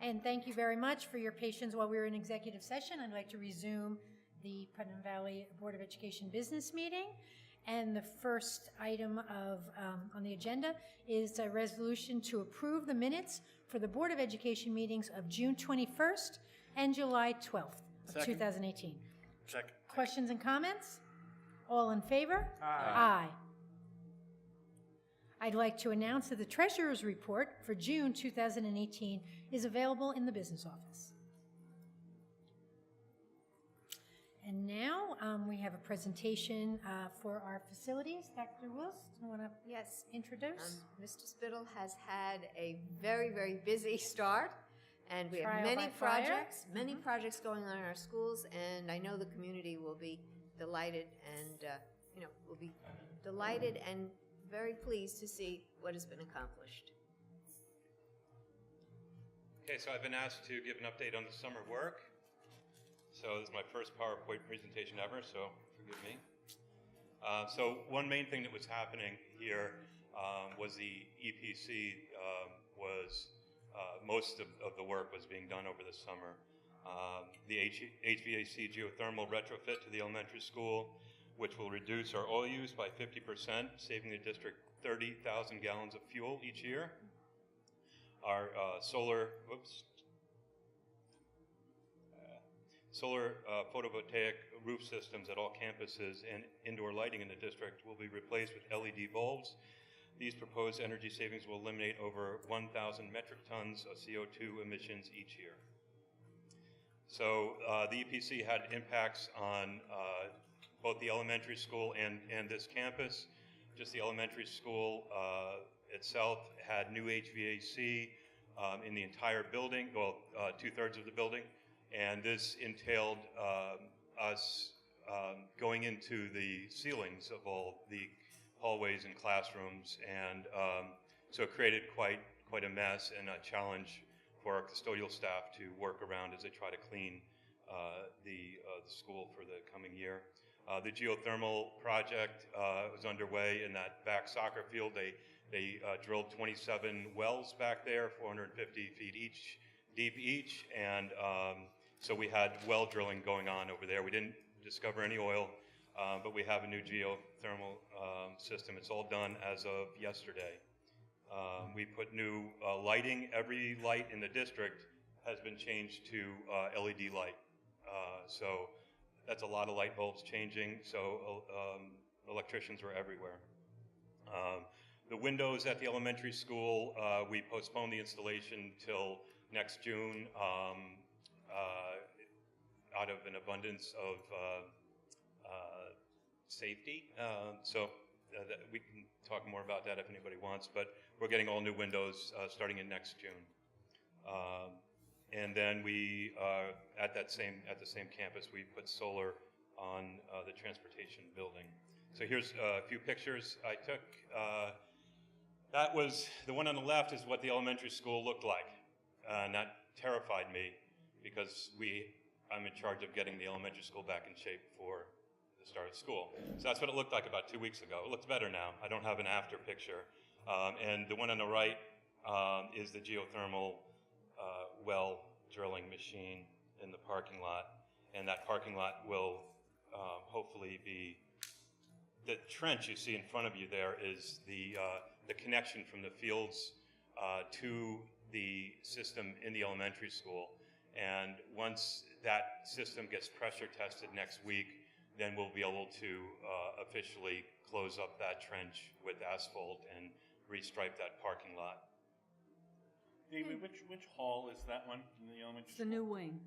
And thank you very much for your patience while we were in executive session. I'd like to resume the Putnam Valley Board of Education business meeting. And the first item on the agenda is a resolution to approve the minutes for the Board of Education meetings of June 21st and July 12th of 2018. Second. Questions and comments? All in favor? Aye. Aye. I'd like to announce that the Treasurer's Report for June 2018 is available in the business office. And now we have a presentation for our facilities. Dr. Wills, do you want to introduce? Mr. Spittle has had a very, very busy start, and we Trial have by many fire. projects going on in our schools, and I know the community will be delighted and, will be delighted and very pleased to see what has been accomplished. Okay, so I've been asked to give an update on the summer work. So this is my first PowerPoint presentation ever, so forgive me. So one main thing that was happening here was the EPC most of the work was being done over the summer. The HVAC geothermal retrofit to the elementary school, which will reduce our oil use by 50%, saving the district 30,000 gallons of fuel each year. Our solar photovoltaic roof systems at all campuses and indoor lighting in the district will be replaced with LED bulbs. These proposed energy savings will eliminate over 1,000 metric tons of CO2 emissions each year. So the EPC had impacts on both the elementary school and this campus. Just the elementary school itself had new HVAC in the entire building, well, 2/3 of the building. And this entailed us going into the ceilings of all the hallways and classrooms, and so it created quite a mess and a challenge for our custodial staff to work around as they try to clean the school for the coming year. The geothermal project was underway in that back soccer field. They drilled 27 wells back there, 450 feet deep each, and so we had well drilling going on over there. We didn't discover any oil, but we have a new geothermal system. It's all done as of yesterday. We put new lighting. Every light in the district has been changed to LED light. So that's a lot of light bulbs changing. So electricians were everywhere. The windows at the elementary school, we postponed the installation till next June. Out of an abundance of safety. So we can talk more about that if anybody wants, but we're getting all new windows starting in next June. And then we, at the same campus, we put solar on the transportation building. So here's a few pictures I took. That was, the one on the left is what the elementary school looked like. And that terrified me because I'm in charge of getting the elementary school back in shape for the start of school. So that's what it looked like about 2 weeks ago. It looks better now. I don't have an after picture. And the one on the right is the geothermal well drilling machine in the parking lot. And that parking lot will hopefully be, the trench you see in front of you there is the connection from the fields to the system in the elementary school. And once that system gets pressure tested next week, then we'll be able to officially close up that trench with asphalt and restripe that parking lot. David, which hall is that one in the elementary It's school? the new wing.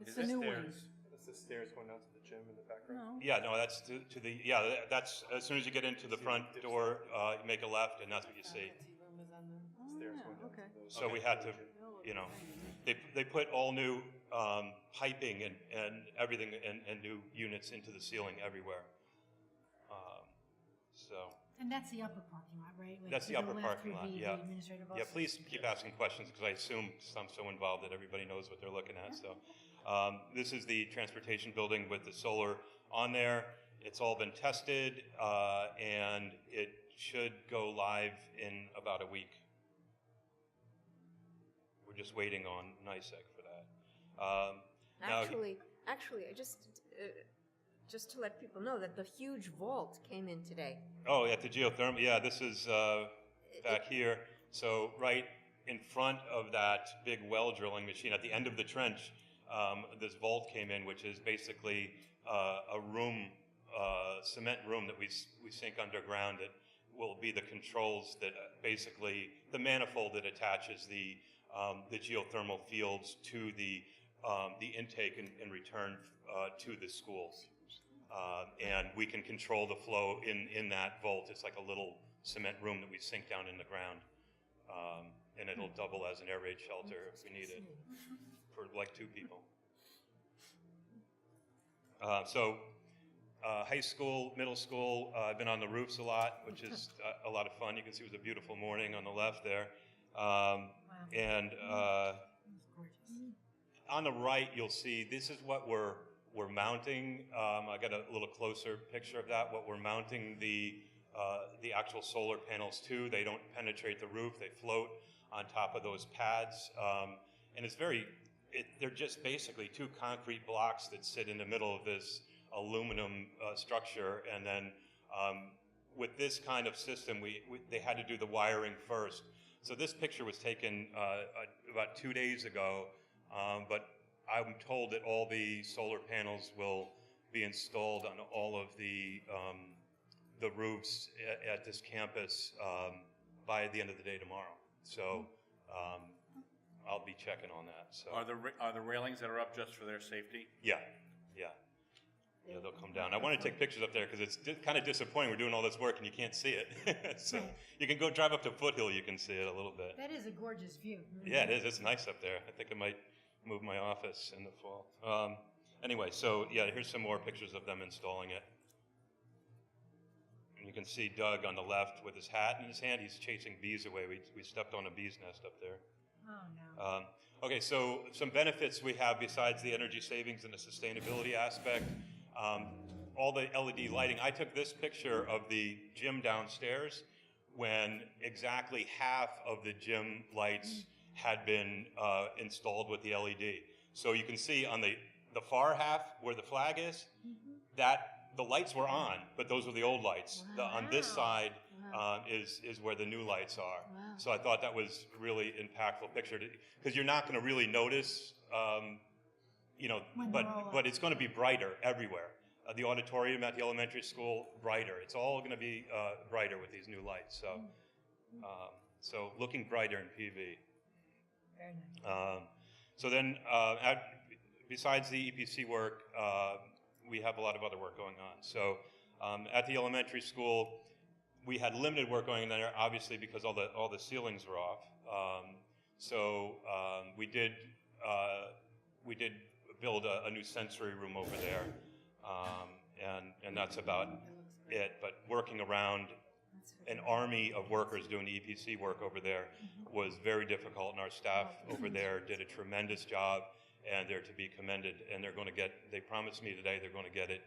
It's Is the it new stairs? wing. That's the stairs going out to the gym in the background? No. Yeah, no, that's to the, yeah, that's, as soon as you get into the front door, you make a left, and that's what you see. Oh, Stairs yeah, going down okay. to those. So we had to, you know, they put all new piping and everything and new units into the ceiling everywhere. So And that's the upper parking lot, right? Like that's to the upper left parking would lot, be yeah. the administrative yeah, office. please keep asking questions because I assume I'm so involved that everybody knows what they're looking at. So this is the transportation building with the solar on there. It's all been tested and it should go live in about a week. we're just waiting on NICEAG for that. Now, Actually, I just to let people know that the huge vault came in today. oh, at the geothermal, yeah, this is back here. So right in front of that big well drilling machine, at the end of the trench, this vault came in, which is basically a room, cement room that we sink underground. It will be the controls that basically the manifold that attaches the geothermal fields to the intake and return to the schools. And we can control the flow in that vault. It's like a little cement room that we sink down in the ground. And it'll double as an air raid shelter if we need it for like 2 people. High school, middle school, I've been on the roofs a lot, which is a lot of fun. You can see it was a beautiful morning on the left there. And on the right, you'll see this is what we're mounting. I got a little closer picture of that. What we're mounting the actual solar panels to. They don't penetrate the roof. They float on top of those pads, and it's they're just basically 2 concrete blocks that sit in the middle of this aluminum structure. And then with this kind of system, they had to do the wiring first. So this picture was taken about 2 days ago, but I'm told that all the solar panels will be installed on all of the roofs at this campus by the end of the day tomorrow. So I'll be checking on that. So Are the railings that are up just for their safety? yeah, they'll come down. I want to take pictures up there because it's kind of disappointing. We're doing all this work and you can't see it. So you can go drive up to Foothill. You can see it a little bit. That is a gorgeous view. Yeah, it is. It's nice up there. I think I might move my office in the fall. Anyway, so yeah, here's some more pictures of them installing it. And you can see Doug on the left with his hat in his hand. He's chasing bees away. We stepped on a bee's nest up there. Oh, no. Okay, so some benefits we have besides the energy savings and the sustainability aspect. All the LED lighting. I took this picture of the gym downstairs when exactly half of the gym lights had been installed with the LED. So you can see on the far half where the flag is, that the lights were on, but those were the old lights. On this side is where the new lights are. Wow. So I thought that was really impactful picture because you're not going to really notice, but it's going to be brighter everywhere. The auditorium at the elementary school, brighter. It's all going to be brighter with these new lights. So looking brighter in PV. Very nice. So then, besides the EPC work, we have a lot of other work going on. So at the elementary school, we had limited work going on there, obviously because all the ceilings were off. We did build a new sensory room over there, and that's about it. But working around an army of workers doing the EPC work over there was very difficult, and our staff over there did a tremendous job, and they're to be commended. And they promised me today they're going to get it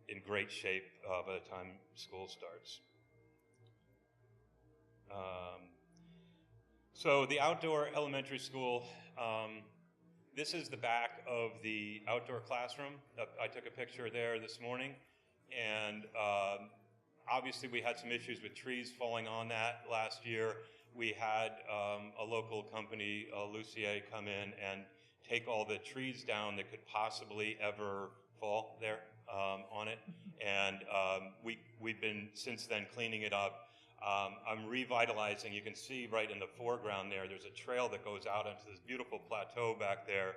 in great shape by the time school starts. So the outdoor elementary school, this is the back of the outdoor classroom. I took a picture there this morning, and obviously we had some issues with trees falling on that last year. We had a local company, Lucier, come in and take all the trees down that could possibly ever fall there on it. And we've been since then cleaning it up. I'm revitalizing. You can see right in the foreground there's a trail that goes out onto this beautiful plateau back there,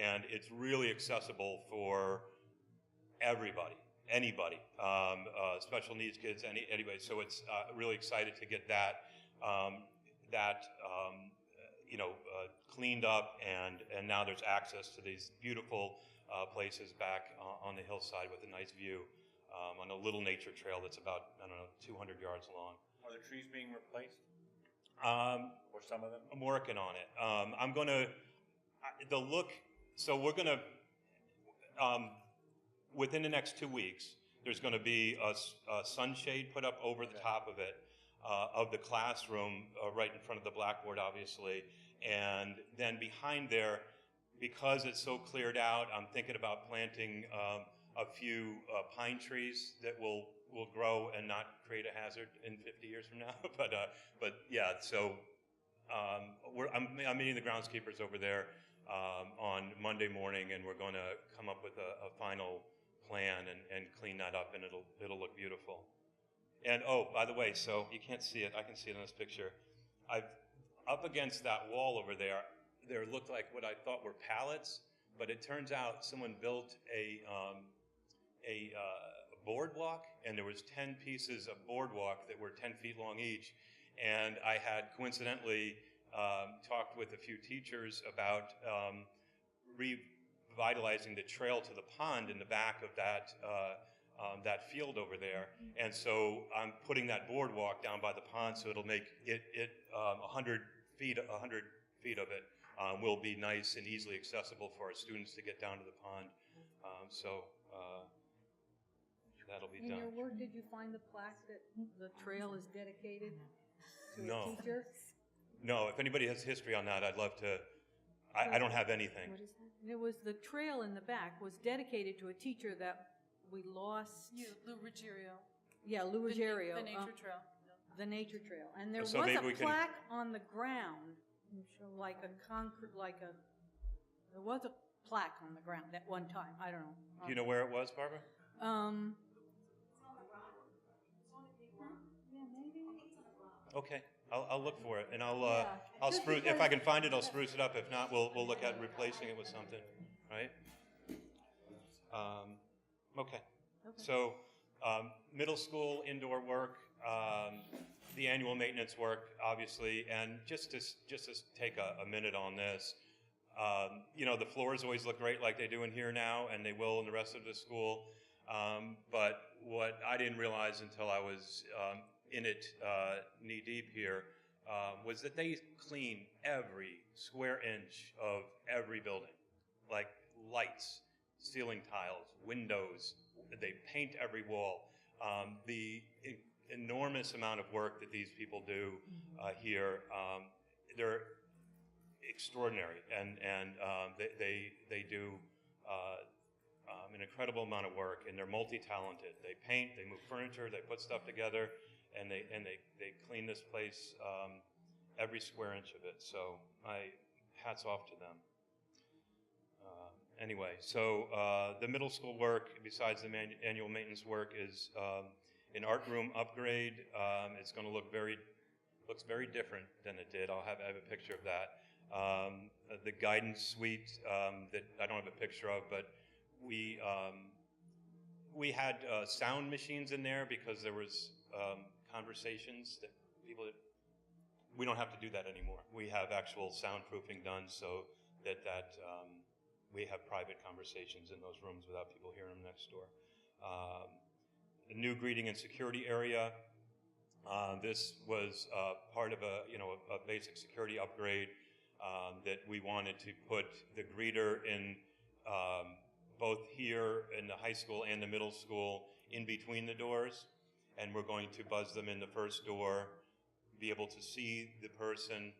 and it's really accessible for everybody, anybody, special needs kids, anybody. So it's really excited to get that cleaned up, and now there's access to these beautiful places back on the hillside with a nice view on a little nature trail that's about 200 yards long. Are the trees being replaced? Or some of them? I'm working on it. I'm going to, we're going to, within the next 2 weeks, there's going to be a sunshade put up over the top of it. of the classroom right in front of the blackboard, obviously. And then behind there, because it's so cleared out, I'm thinking about planting a few pine trees that will grow and not create a hazard in 50 years from now. but yeah, so I'm meeting the groundskeepers over there on Monday morning, and we're going to come up with a final plan and clean that up, and it'll look beautiful. And oh, by the way, so you can't see it. I can see it in this picture. Up against that wall over there looked like what I thought were pallets, but it turns out someone built a boardwalk, and there was 10 pieces of boardwalk that were 10 feet long each. And I had coincidentally talked with a few teachers about revitalizing the trail to the pond in the back of that field over there. And so I'm putting that boardwalk down by the pond, so it'll make it 100 feet of it will be nice and easily accessible for our students to get down to the pond. That'll be In done. your work, did you find the plaque that the trail is dedicated to No. a teacher? No, if anybody has history on that, I'd love to. I don't have anything. What is that? There was the trail in the back was dedicated to a teacher that we lost. Lou Ruggiero. Yeah, Lou Ruggiero. The nature trail. The nature trail. And there So was maybe a we can- plaque on the ground, like a concrete, there was a plaque on the ground at one time. I don't know. Do you know where it was, Barbara? Yeah, maybe. Okay, I'll look for it, and I'll Just spruce. If because- I can find it, I'll spruce it up. If not, we'll look at replacing it with something, right? Okay. So middle school indoor work, the annual maintenance work, obviously, and just to take a minute on this. The floors always look great like they do in here now, and they will in the rest of the school. But what I didn't realize until I was in it knee deep here was that they clean every square inch of every building, like lights, ceiling tiles, windows. They paint every wall. The enormous amount of work that these people do here, they're extraordinary, and they do an incredible amount of work, and they're multi-talented. They paint, they move furniture, they put stuff together, and they clean this place, every square inch of it. So hats off to them. Anyway, so the middle school work, besides the annual maintenance work, is an art room upgrade. It's going to looks very different than it did. I have a picture of that. The guidance suite that I don't have a picture of, but we had sound machines in there because there was conversations that people. We don't have to do that anymore. We have actual soundproofing done so that we have private conversations in those rooms without people hearing them next door. A new greeting and security area. This was part of a basic security upgrade that we wanted to put the greeter in both here in the high school and the middle school in between the doors, and we're going to buzz them in the first door, be able to see the person,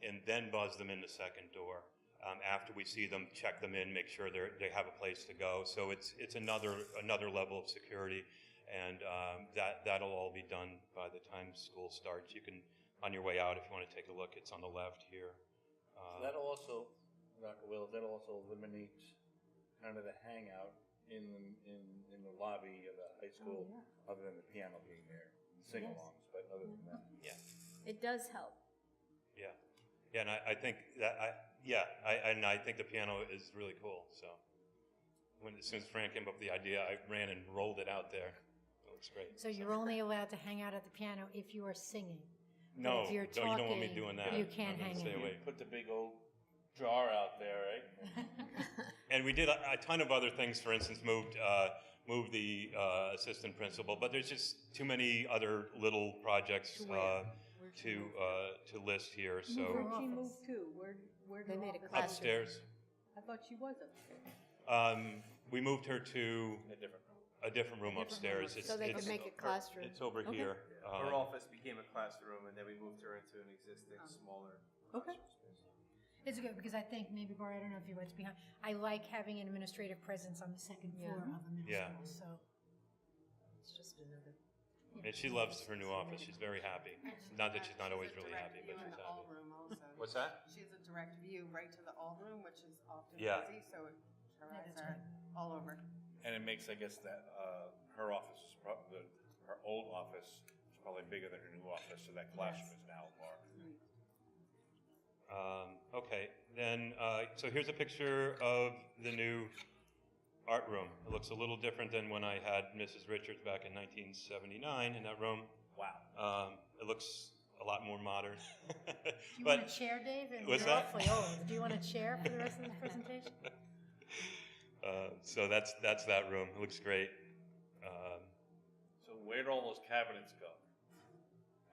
and then buzz them in the second door. After we see them, check them in, make sure they have a place to go. So it's another level of security, and that'll all be done by the time school starts. You can, on your way out, if you want to take a look, it's on the left here. That'll also, Dr. Wills, that'll also eliminate kind of the hangout in the lobby of the high school, other than the piano being there, and sing-alongs, but other than that. Yeah. It does help. Yeah, and I think that I think the piano is really cool. So as soon as Fran came up with the idea, I ran and rolled it out there. It looks great. So you're only allowed to hang out at the piano if you are singing. No, if you're you don't want me talking, doing that. you can't I'm gonna hang stay out. away. Put the big old jar out there, right? And we did a ton of other things. For instance, moved the assistant principal, but there's just too many other little projects to list here. So Where'd she move to? Where They did made a office- class. upstairs, I thought she was upstairs. we moved her to A different room. a different room upstairs. So they can make a classroom. It's over here. Her office became a classroom, and then we moved her into an existing smaller classroom space. It's good, because I think, maybe, Barbara, I don't know if you what's behind, I like having an administrative presence on the second floor of a middle Yeah. school, so. It's just another. And she loves her new office. She's very happy. Not that she's not always really happy, but she's happy. Room also. What's that? She has a direct view right to the all room, which is often Yeah. busy, so her eyes that's are all over. And it makes, I guess, that her office is probably, her old office is probably bigger than her new office, so that classroom is now large. Okay, then, so here's a picture of the new art room. It looks a little different than when I had Mrs. Richards back in 1979 in that room. Wow. It looks a lot more modern. Do you want a chair, Dave? And What's you're that? awfully old. Do you want a chair for the rest of the presentation? So that's that room. It looks great. So where'd all those cabinets go?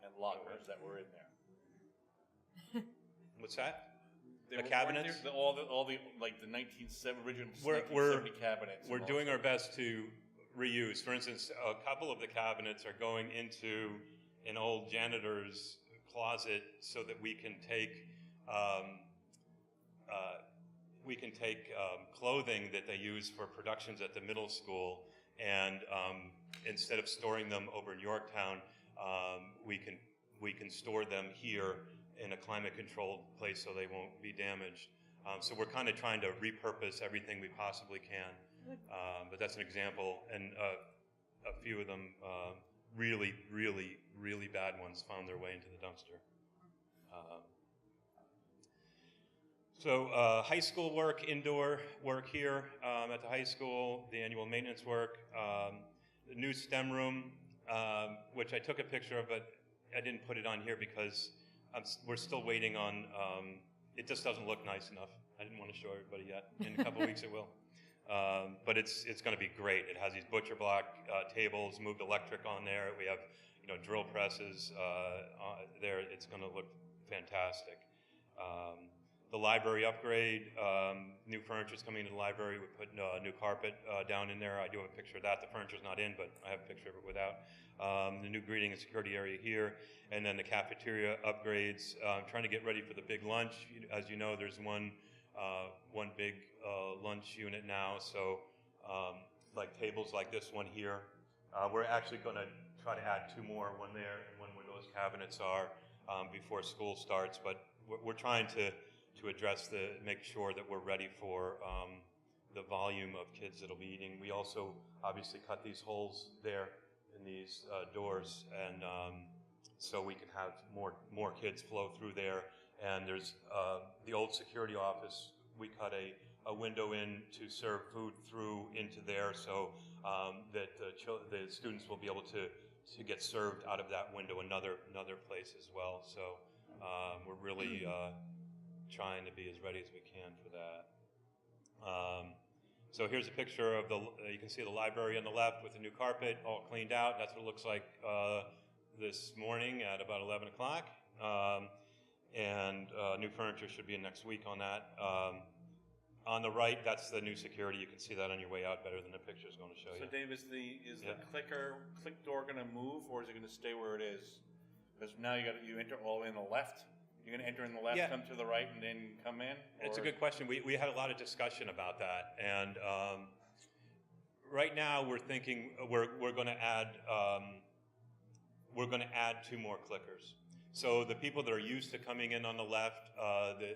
And lockers that were in there? What's that? They The were- cabinets? weren't there all the like the original We're- 1970 cabinets. We're and all doing that. our best to reuse. For instance, a couple of the cabinets are going into an old janitor's closet so that we can take clothing that they use for productions at the middle school, and instead of storing them over in Yorktown, we can store them here in a climate-controlled place so they won't be damaged. So we're kind of trying to repurpose everything we possibly can. But that's an example, and a few of them, really, really, really bad ones, found their way into the dumpster. So high school work, indoor work here at the high school, the annual maintenance work, the new STEM room, which I took a picture of, but I didn't put it on here because we're still waiting on, it just doesn't look nice enough. I didn't want to show everybody yet. In a couple weeks it will. But it's going to be great. It has these butcher block tables, moved electric on there. We have, drill presses there. It's going to look fantastic. The library upgrade, new furniture is coming into the library. We put new carpet down in there. I do have a picture of that. The furniture's not in, but I have a picture of it without. The new greeting and security area here, and then the cafeteria upgrades. Trying to get ready for the big lunch. As you know, there's one big lunch unit now, so like tables like this one here. We're actually going to try to add two more, one there and one where those cabinets are before school starts, but we're trying to address make sure that we're ready for the volume of kids that'll be eating. We also obviously cut these holes there in these doors, and so we can have more kids flow through there. And there's the old security office. We cut a window in to serve food through into there, so that the students will be able to get served out of that window another place as well. So we're really trying to be as ready as we can for that. So here's a picture of you can see the library on the left with the new carpet all cleaned out. That's what it looks like this morning at about 11 o'clock. And new furniture should be in next week on that. On the right, that's the new security. You can see that on your way out better than the picture is going to show you. So Dave, is the click door going to move, or is it going to stay where it is? Because now you enter all the way in the left. You're going to enter in the left, come to the right, and then come in? It's a good question. We had a lot of discussion about that, and right now we're thinking we're going to add two more clickers. So the people that are used to coming in on the left,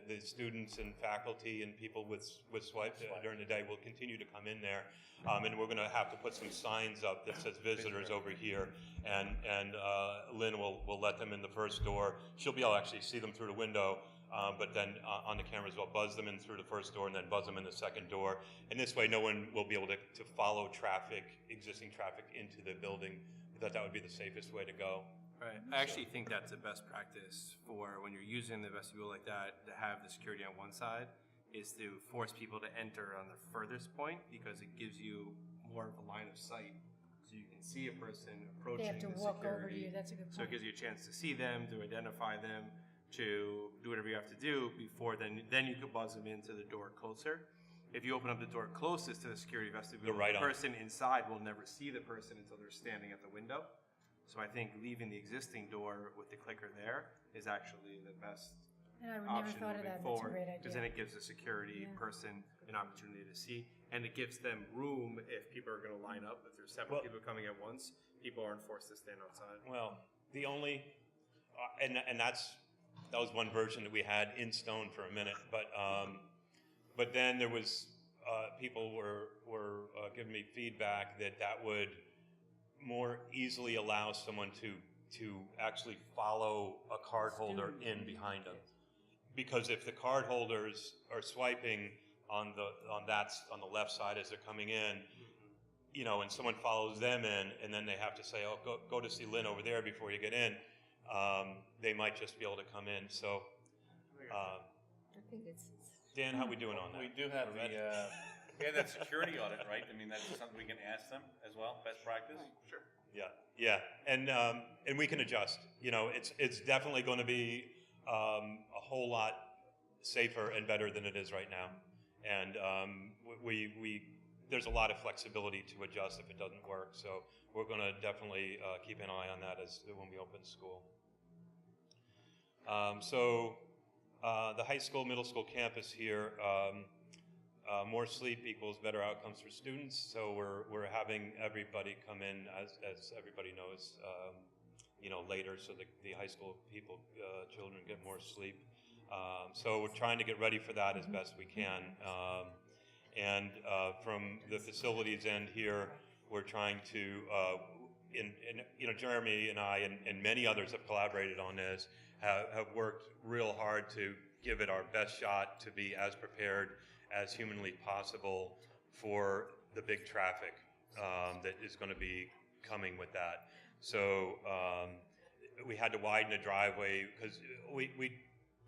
the students and faculty and people with swipe during the day will continue to come in there, and we're going to have to put some signs up that says visitors over here, and Lynn will let them in the first door. She'll be able to actually see them through the window, but then on the cameras we'll buzz them in through the first door and then buzz them in the second door, and this way no one will be able to follow existing traffic into the building. We thought that would be the safest way to go. Right. I actually think that's the best practice for when you're using the vestibule like that, to have the security on one side, is to force people to enter on the furthest point, because it gives you more of a line of sight. So you can see a person approaching They have to the walk security. over to you. That's a good point. So it gives you a chance to see them, to identify them, to do whatever you have to do before then you could buzz them into the door closer. If you open up the door closest to the security vestibule, You're right the on. person inside will never see the person until they're standing at the window. So I think leaving the existing door with the clicker there is actually the best And I would never option thought of moving that. That's a forward, great because then idea. it gives the security Yeah. person an opportunity to see, and it gives them room if people are going to line up. If there's several Well- people coming at once, people aren't forced to stand outside. Well, the only, and that was one version that we had in stone for a minute, but then there was, people were giving me feedback that would more easily allow someone to actually follow a card holder in behind them. Because if the card holders are swiping on the left side as they're coming in, you know, and someone follows them in, and then they have to say, "Oh, go to see Lynn over there before you get in," they might just be able to come in. So, I think it's Dan, how we doing on that? We do have we have that security audit, right? I mean, that's something we can ask them as well, best practice? Sure. Yeah, and we can adjust. You know, it's definitely going to be a whole lot safer and better than it is right now, and there's a lot of flexibility to adjust if it doesn't work. So we're going to definitely keep an eye on that when we open school. The high school, middle school campus here. More sleep equals better outcomes for students. So we're having everybody come in, as everybody knows, you know, later, so the high school children get more sleep. So we're trying to get ready for that as best we can. And from the facilities end here, we're trying to, you know, Jeremy and I and many others have collaborated on this, have worked real hard to give it our best shot to be as prepared as humanly possible for the big traffic that is going to be coming with that. So we had to widen the driveway because we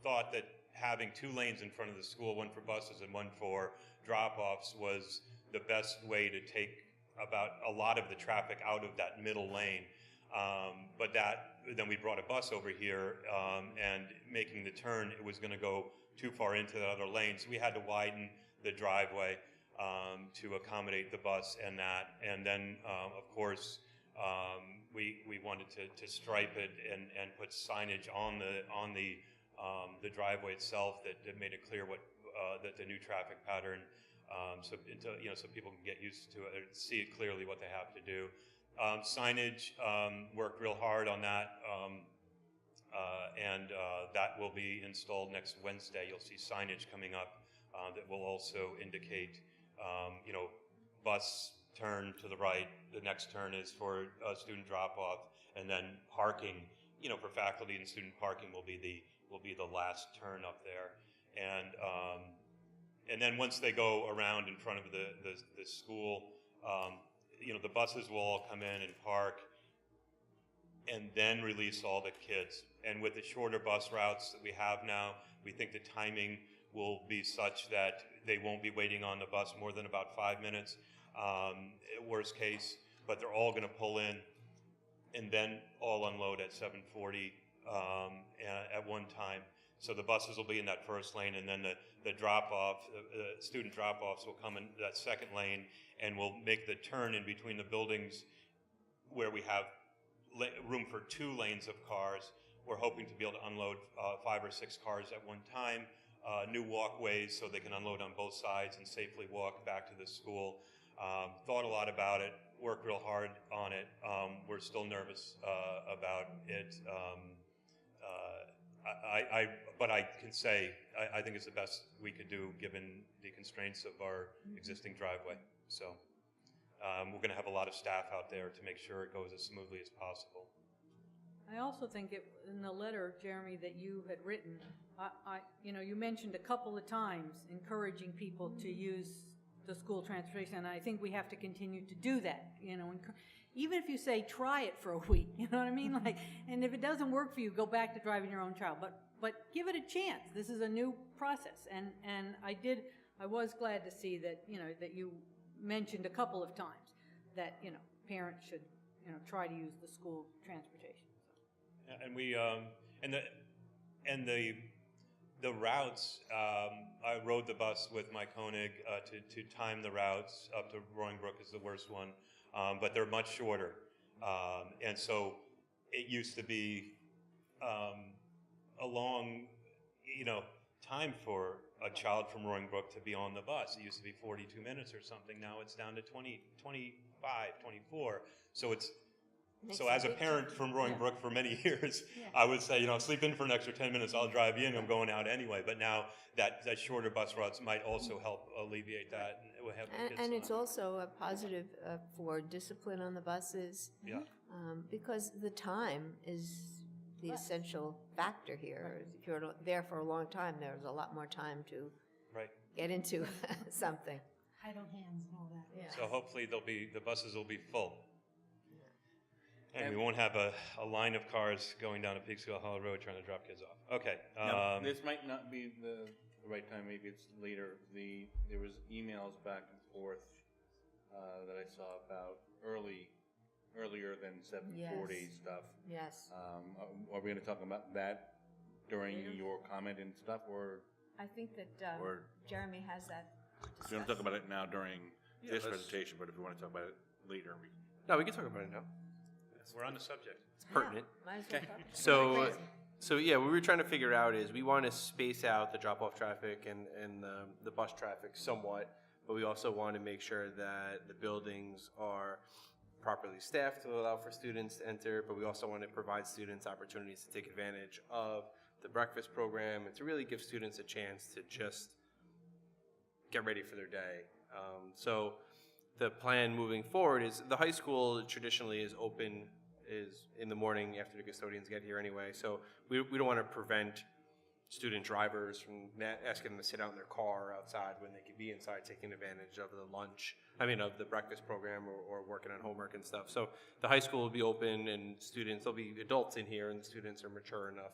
thought that having 2 lanes in front of the school, one for buses and one for drop-offs, was the best way to take about a lot of the traffic out of that middle lane. But then we brought a bus over here, and making the turn, it was going to go too far into the other lane. So we had to widen the driveway to accommodate the bus and that. And then, of course, we wanted to stripe it and put signage on the driveway itself that made it clear what that the new traffic pattern, so people can get used to it, see it clearly what they have to do. Signage, worked real hard on that, and that will be installed next Wednesday. You'll see signage coming up that will also indicate, you know, bus turn to the right. The next turn is for student drop-off, and then parking, you know, for faculty and student parking will be the last turn up there. And then once they go around in front of the school, you know, the buses will all come in and park, and then release all the kids. And with the shorter bus routes that we have now, we think the timing will be such that they won't be waiting on the bus more than about 5 minutes, worst case. But they're all going to pull in and then all unload at 7:40 at one time. So the buses will be in that first lane, and then the drop-off, student drop-offs will come in that second lane, and we'll make the turn in between the buildings where we have room for 2 lanes of cars. We're hoping to be able to unload 5 or 6 cars at one time, new walkways so they can unload on both sides and safely walk back to the school. Thought a lot about it, worked real hard on it. We're still nervous about it. But I can say I think it's the best we could do given the constraints of our existing driveway. So we're going to have a lot of staff out there to make sure it goes as smoothly as possible. I also think in the letter, Jeremy, that you had written, you know, you mentioned a couple of times encouraging people to use the school transportation, and I think we have to continue to do that. You know, even if you say try it for a week, you know what I mean? Like, and if it doesn't work for you, go back to driving your own child. But give it a chance. This is a new process, and I was glad to see that, you know, that you mentioned a couple of times that, you know, parents should, you know, try to use the school transportation. And we and The routes, I rode the bus with my Koenig to time the routes. Up to Roaring Brook is the worst one, but they're much shorter. And so it used to be a long, time for a child from Roaring Brook to be on the bus. It used to be 42 minutes or something. Now it's down to 20, 25, 24. So it's So as a parent from Roaring Brook for many years, I would say, sleep in for an extra 10 minutes, I'll drive you in, I'm going out anyway. But now that shorter bus routes might also help alleviate that. And, we'll have the kids And it's on. also a positive for discipline on the buses. Yeah. Because the time is the essential factor here. If you're there for a long time, there's a lot more time to get into something. Idle hands and all that. Yeah. So hopefully the buses will be full. And we won't have a line of cars going down a Peekskill Hollow Road trying to drop kids off. Okay. Now, this might not be the right time. Maybe it's later. There was emails back and forth that I saw about earlier than 7:40 stuff. Yes. Are we going to talk about that during your comment and stuff, or I think that or Jeremy has that. we don't talk about it now during this let's- presentation? But if we want to talk about it later, we. No, we can talk about it now. We're on the subject. It's pertinent. Might as well talk. So yeah, what we were trying to figure out is we want to space out the drop-off traffic and the bus traffic somewhat, but we also want to make sure that the buildings are properly staffed to allow for students to enter, but we also want to provide students opportunities to take advantage of the breakfast program and to really give students a chance to just get ready for their day. So the plan moving forward is the high school traditionally is in the morning after the custodians get here anyway. So we don't want to prevent student drivers from asking them to sit out in their car outside when they could be inside taking advantage of of the breakfast program or working on homework and stuff. So the high school will be open and there'll be adults in here and the students are mature enough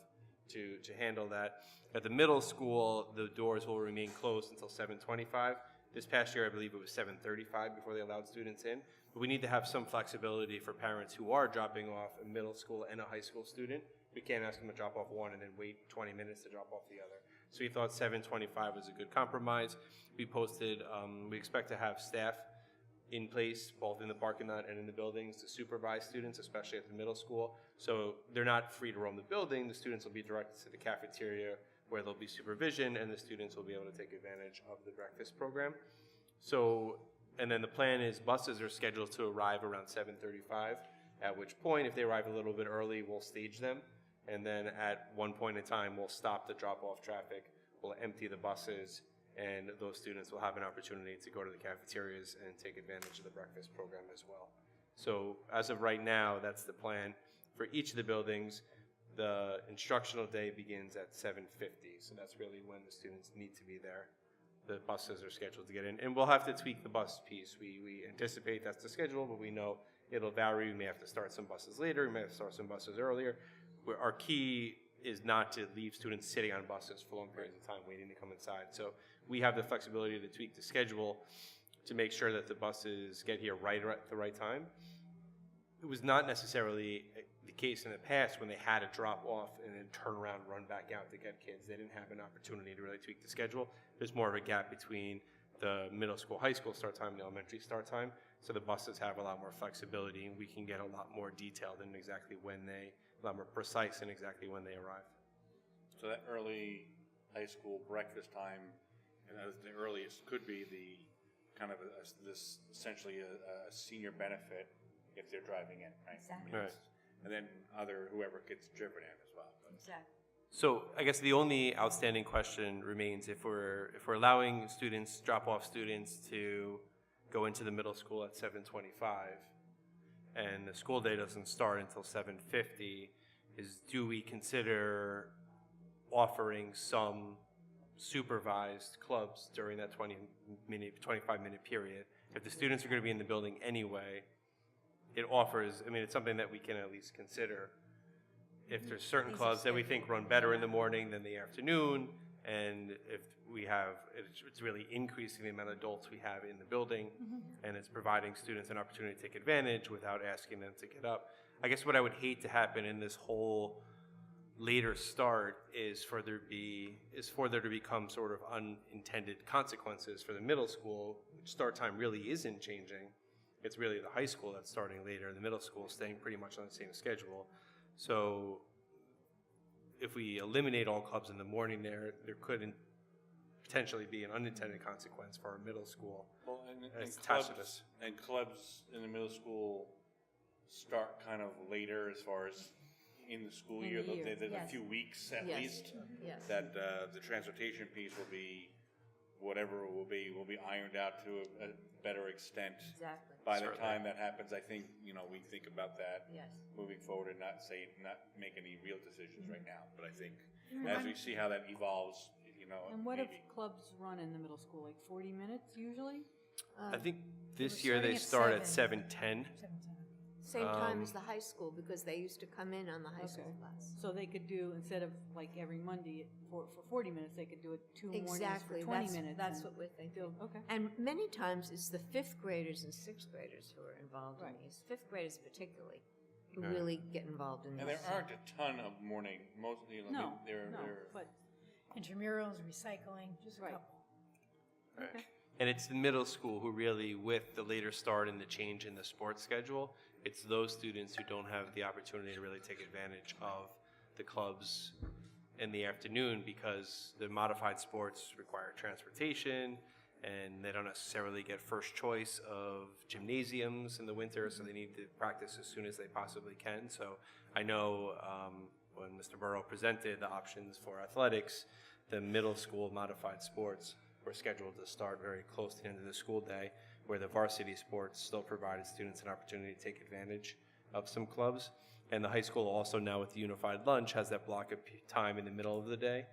to handle that. At the middle school, the doors will remain closed until 7:25. This past year, I believe it was 7:35 before they allowed students in. But we need to have some flexibility for parents who are dropping off a middle school and a high school student. We can't ask them to drop off one and then wait 20 minutes to drop off the other. So we thought 7:25 was a good compromise. We expect to have staff in place, both in the parking lot and in the buildings, to supervise students, especially at the middle school. So they're not free to roam the building. The students will be directed to the cafeteria where there'll be supervision, and the students will be able to take advantage of the breakfast program. And then the plan is buses are scheduled to arrive around 7:35, at which point, if they arrive a little bit early, we'll stage them. And then at one point in time, we'll stop the drop-off traffic, we'll empty the buses, and those students will have an opportunity to go to the cafeterias and take advantage of the breakfast program as well. So as of right now, that's the plan. For each of the buildings, the instructional day begins at 7:50, so that's really when the students need to be there. The buses are scheduled to get in, and we'll have to tweak the bus piece. We anticipate that's the schedule, but we know it'll vary. We may have to start some buses later, we may have to start some buses earlier. Our key is not to leave students sitting on buses for long periods of time waiting to come inside. So we have the flexibility to tweak the schedule to make sure that the buses get here right at the right time. It was not necessarily the case in the past when they had to drop off and then turn around and run back out to get kids. They didn't have an opportunity to really tweak the schedule. There's more of a gap between the middle school, high school start time and the elementary start time. So the buses have a lot more flexibility and we can get a lot more detailed in exactly a lot more precise in exactly when they arrive. So that early high school breakfast time, and as the earliest, could be the kind of this essentially a senior benefit if they're driving in, right? Exactly. I mean, and then whoever gets driven in as well. But. Exactly. So I guess the only outstanding question remains if we're allowing drop-off students to go into the middle school at 7:25, and the school day doesn't start until 7:50, do we consider offering some supervised clubs during that 25-minute period? If the students are going to be in the building anyway, it's something that we can at least consider. If there's certain clubs that we think run better in the morning than the afternoon, and if it's really increasing the amount of adults we have in the building, and it's providing students an opportunity to take advantage without asking them to get up. I guess what I would hate to happen in this whole later start is for there to become sort of unintended consequences for the middle school, which start time really isn't changing. It's really the high school that's starting later, the middle school staying pretty much on the same schedule. So if we eliminate all clubs in the morning there couldn't potentially be an unintended consequence for our middle school. Well, It's attached to this. and clubs in the middle school start kind of later as far as in the school In year. the year, There's yes. a few weeks at Yes. least Yes. that the transportation piece will be whatever it will be ironed out to a better extent. Exactly. By the Certainly. time that happens, I think we think about that Yes. moving forward and not make any real decisions right now. But I think Mm-hmm. as we see how that evolves, And what if maybe. clubs run in the middle school, like 40 minutes usually? I think were this year they starting at start at 7. 7:10. Same time as the high school, because they used to come in on the high school class. So they could do, instead of like every Monday for 40 minutes, they could do it 2 mornings for Exactly, 20 minutes. that's and what we're thinking. do- Okay. And many times it's the 5th graders and 6th graders who are involved in Right. these, 5th graders particularly, who Right. really get involved in And this. there aren't a ton of morning. Mostly, No, they're but, Intramurals, recycling, just a Right. couple. okay. And it's the middle school who really, with the later start and the change in the sports schedule, it's those students who don't have the opportunity to really take advantage of the clubs in the afternoon because the modified sports require transportation and they don't necessarily get first choice of gymnasiums in the winter, so they need to practice as soon as they possibly can. So I know when Mr. Burrow presented the options for athletics, the middle school modified sports were scheduled to start very close to the end of the school day, where the varsity sports still provided students an opportunity to take advantage of some clubs. And the high school also now with the unified lunch has that block of time in the middle of the day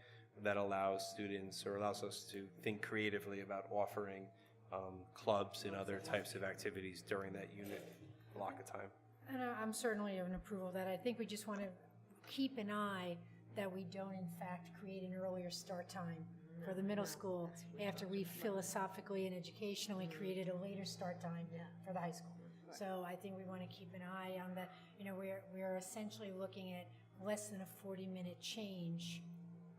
that allows students or allows us to think creatively about offering clubs and other types of activities during that unit block of time. And I'm certainly in approval of that. I think we just want to keep an eye that we don't in fact create an earlier start time for the middle school after we philosophically and educationally created a later start time for the high school. So I think we want to keep an eye on that. We're essentially looking at less than a 40-minute change,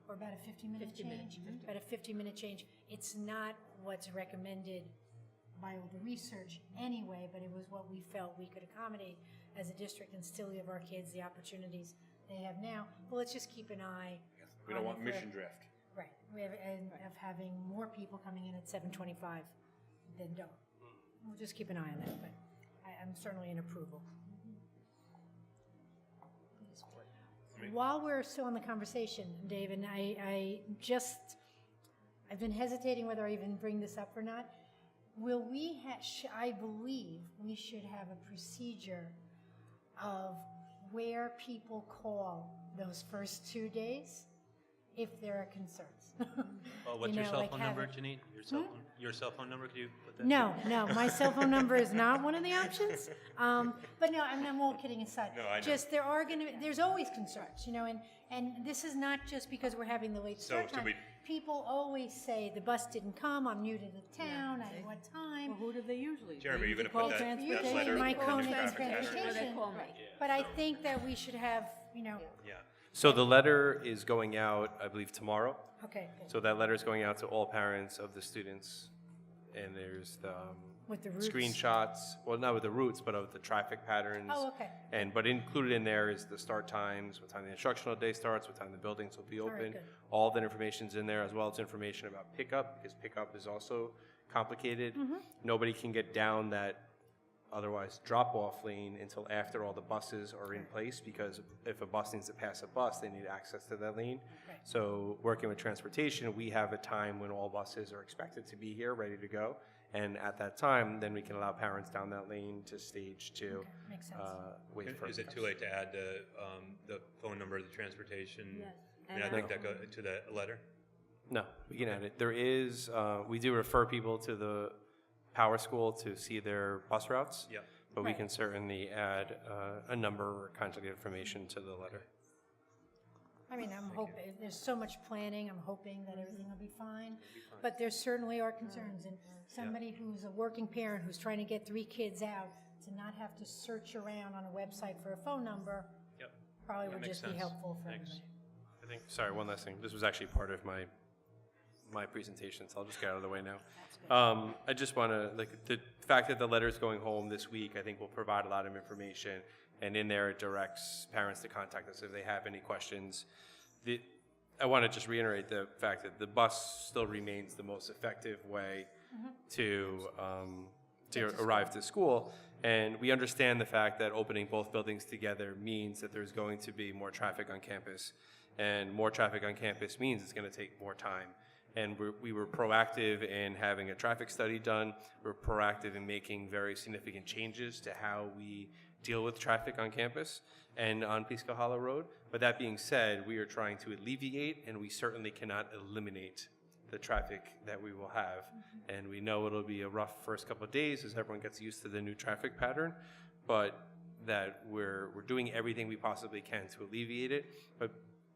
or about a 50-minute change. About a 50-minute change. It's not what's recommended by all the research anyway, but it was what we felt we could accommodate as a district and still give our kids the opportunities they have now. Well, let's just keep an eye. We don't on want it mission drift. Right, and of having more people coming in at 7:25 than don't. We'll just keep an eye on that, but I'm certainly in approval. While we're still in the conversation, Dave, and I've been hesitating whether I even bring this up or not. Will we I believe we should have a procedure of where people call those first 2 days if there are concerns. What's your cell phone number, having- Janine? Your cell phone number? Could you put that? No, my cell phone number is not one of the options. But no, I'm all kidding aside. No, I know. Just there's always concerns, and this is not just because we're having the late start so time. we- People always say the bus didn't come. I'm new to the town. At what time? Well, who do they usually? Jeremy, you're going to Call put that transportation. letter My in the cone traffic is pattern? transportation. Call me. But I think that we should have, Yeah. So the letter is going out, I believe, tomorrow. okay, good. So that letter is going out to all parents of the students, and there's the With the routes. screenshots. Well, not with the routes, but of the traffic patterns. Oh, okay. But included in there is the start times, what time the instructional day starts, what time the buildings will be right, open. good. All that information's in there, as well as information about pickup, because pickup is also complicated. Mm-hmm. Nobody can get down that otherwise drop-off lane until after all the buses are in place, because if a bus needs to pass a bus, they need access to that lane. Right. So working with transportation, we have a time when all buses are expected to be here, ready to go. And at that time, then we can allow parents down that lane to stage 2. Okay, makes sense. Wait for Is it too late to add the phone number of the transportation? Yes. I mean, I think that go to the letter. No, we can add it. There is, we do refer people to the Power School to see their bus routes. Yeah. But we Right. can certainly add a number or contact information to the letter. I mean, I'm hoping, there's so much planning, I'm hoping that everything will be fine. But there certainly are concerns, and somebody who's a working parent who's trying to get 3 kids out, to not have to search around on a website for a phone number, Yep. probably That would makes just be sense. helpful for Thanks. everybody. Sorry, one last thing. This was actually part of my presentation, so I'll just get out of the way now. I just want to, the fact that the letter is going home this week, I think will provide a lot of information, and in there it directs parents to contact us if they have any questions. I want to just reiterate the fact that the bus still remains the most effective way to arrive to school, and we understand the fact that opening both buildings together means that there's going to be more traffic on campus, and more traffic on campus means it's going to take more time. And we were proactive in having a traffic study done. We're proactive in making very significant changes to how we deal with traffic on campus and on Pisco Hollow Road. But that being said, we are trying to alleviate, and we certainly cannot eliminate the traffic that we will have. And we know it'll be a rough first couple of days as everyone gets used to the new traffic pattern, but that we're doing everything we possibly can to alleviate it. But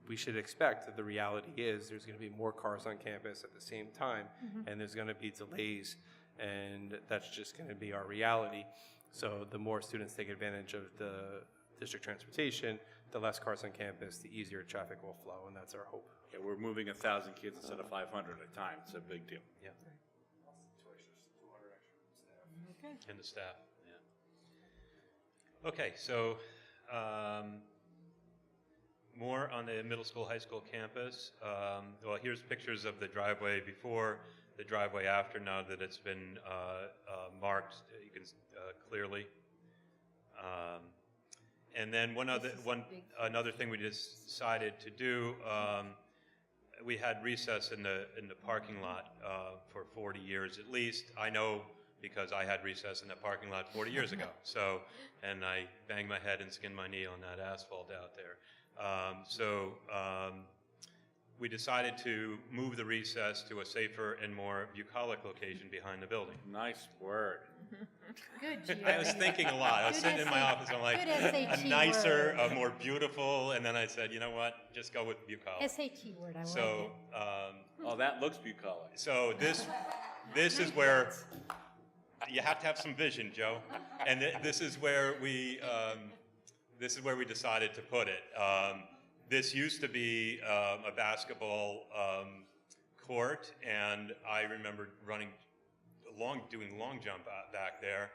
we should expect that the reality is there's going to be more cars on campus at the same time, and there's going to be delays, and that's just going to be our reality. So the more students take advantage of the district transportation, the less cars on campus, the easier traffic will flow, and that's our hope. Yeah, we're moving 1,000 kids instead of 500 at a time. It's a big deal. Yeah. Okay. And the staff, yeah. Okay, so more on the middle school, high school campus. Well, here's pictures of the driveway before, the driveway after, now that it's been marked, you can clearly. And then another thing we decided to do, we had recess in the parking lot for 40 years at least. I know because I had recess in that parking lot 40 years ago. So, and I banged my head and skinned my knee on that asphalt out there. We decided to move the recess to a safer and more bucolic location behind the building. Nice word. Good, Gio. I was thinking a lot. I was Good sitting in my SAT office, I'm like, good a nicer, SAT word. a more beautiful, and then I said, you know what, just go with bucolic. SAT word, I like So, it. Oh, that looks bucolic. so this is where you have to have some vision, Joe, and this is where we decided to put it. This used to be a basketball court, and I remember doing long jump back there.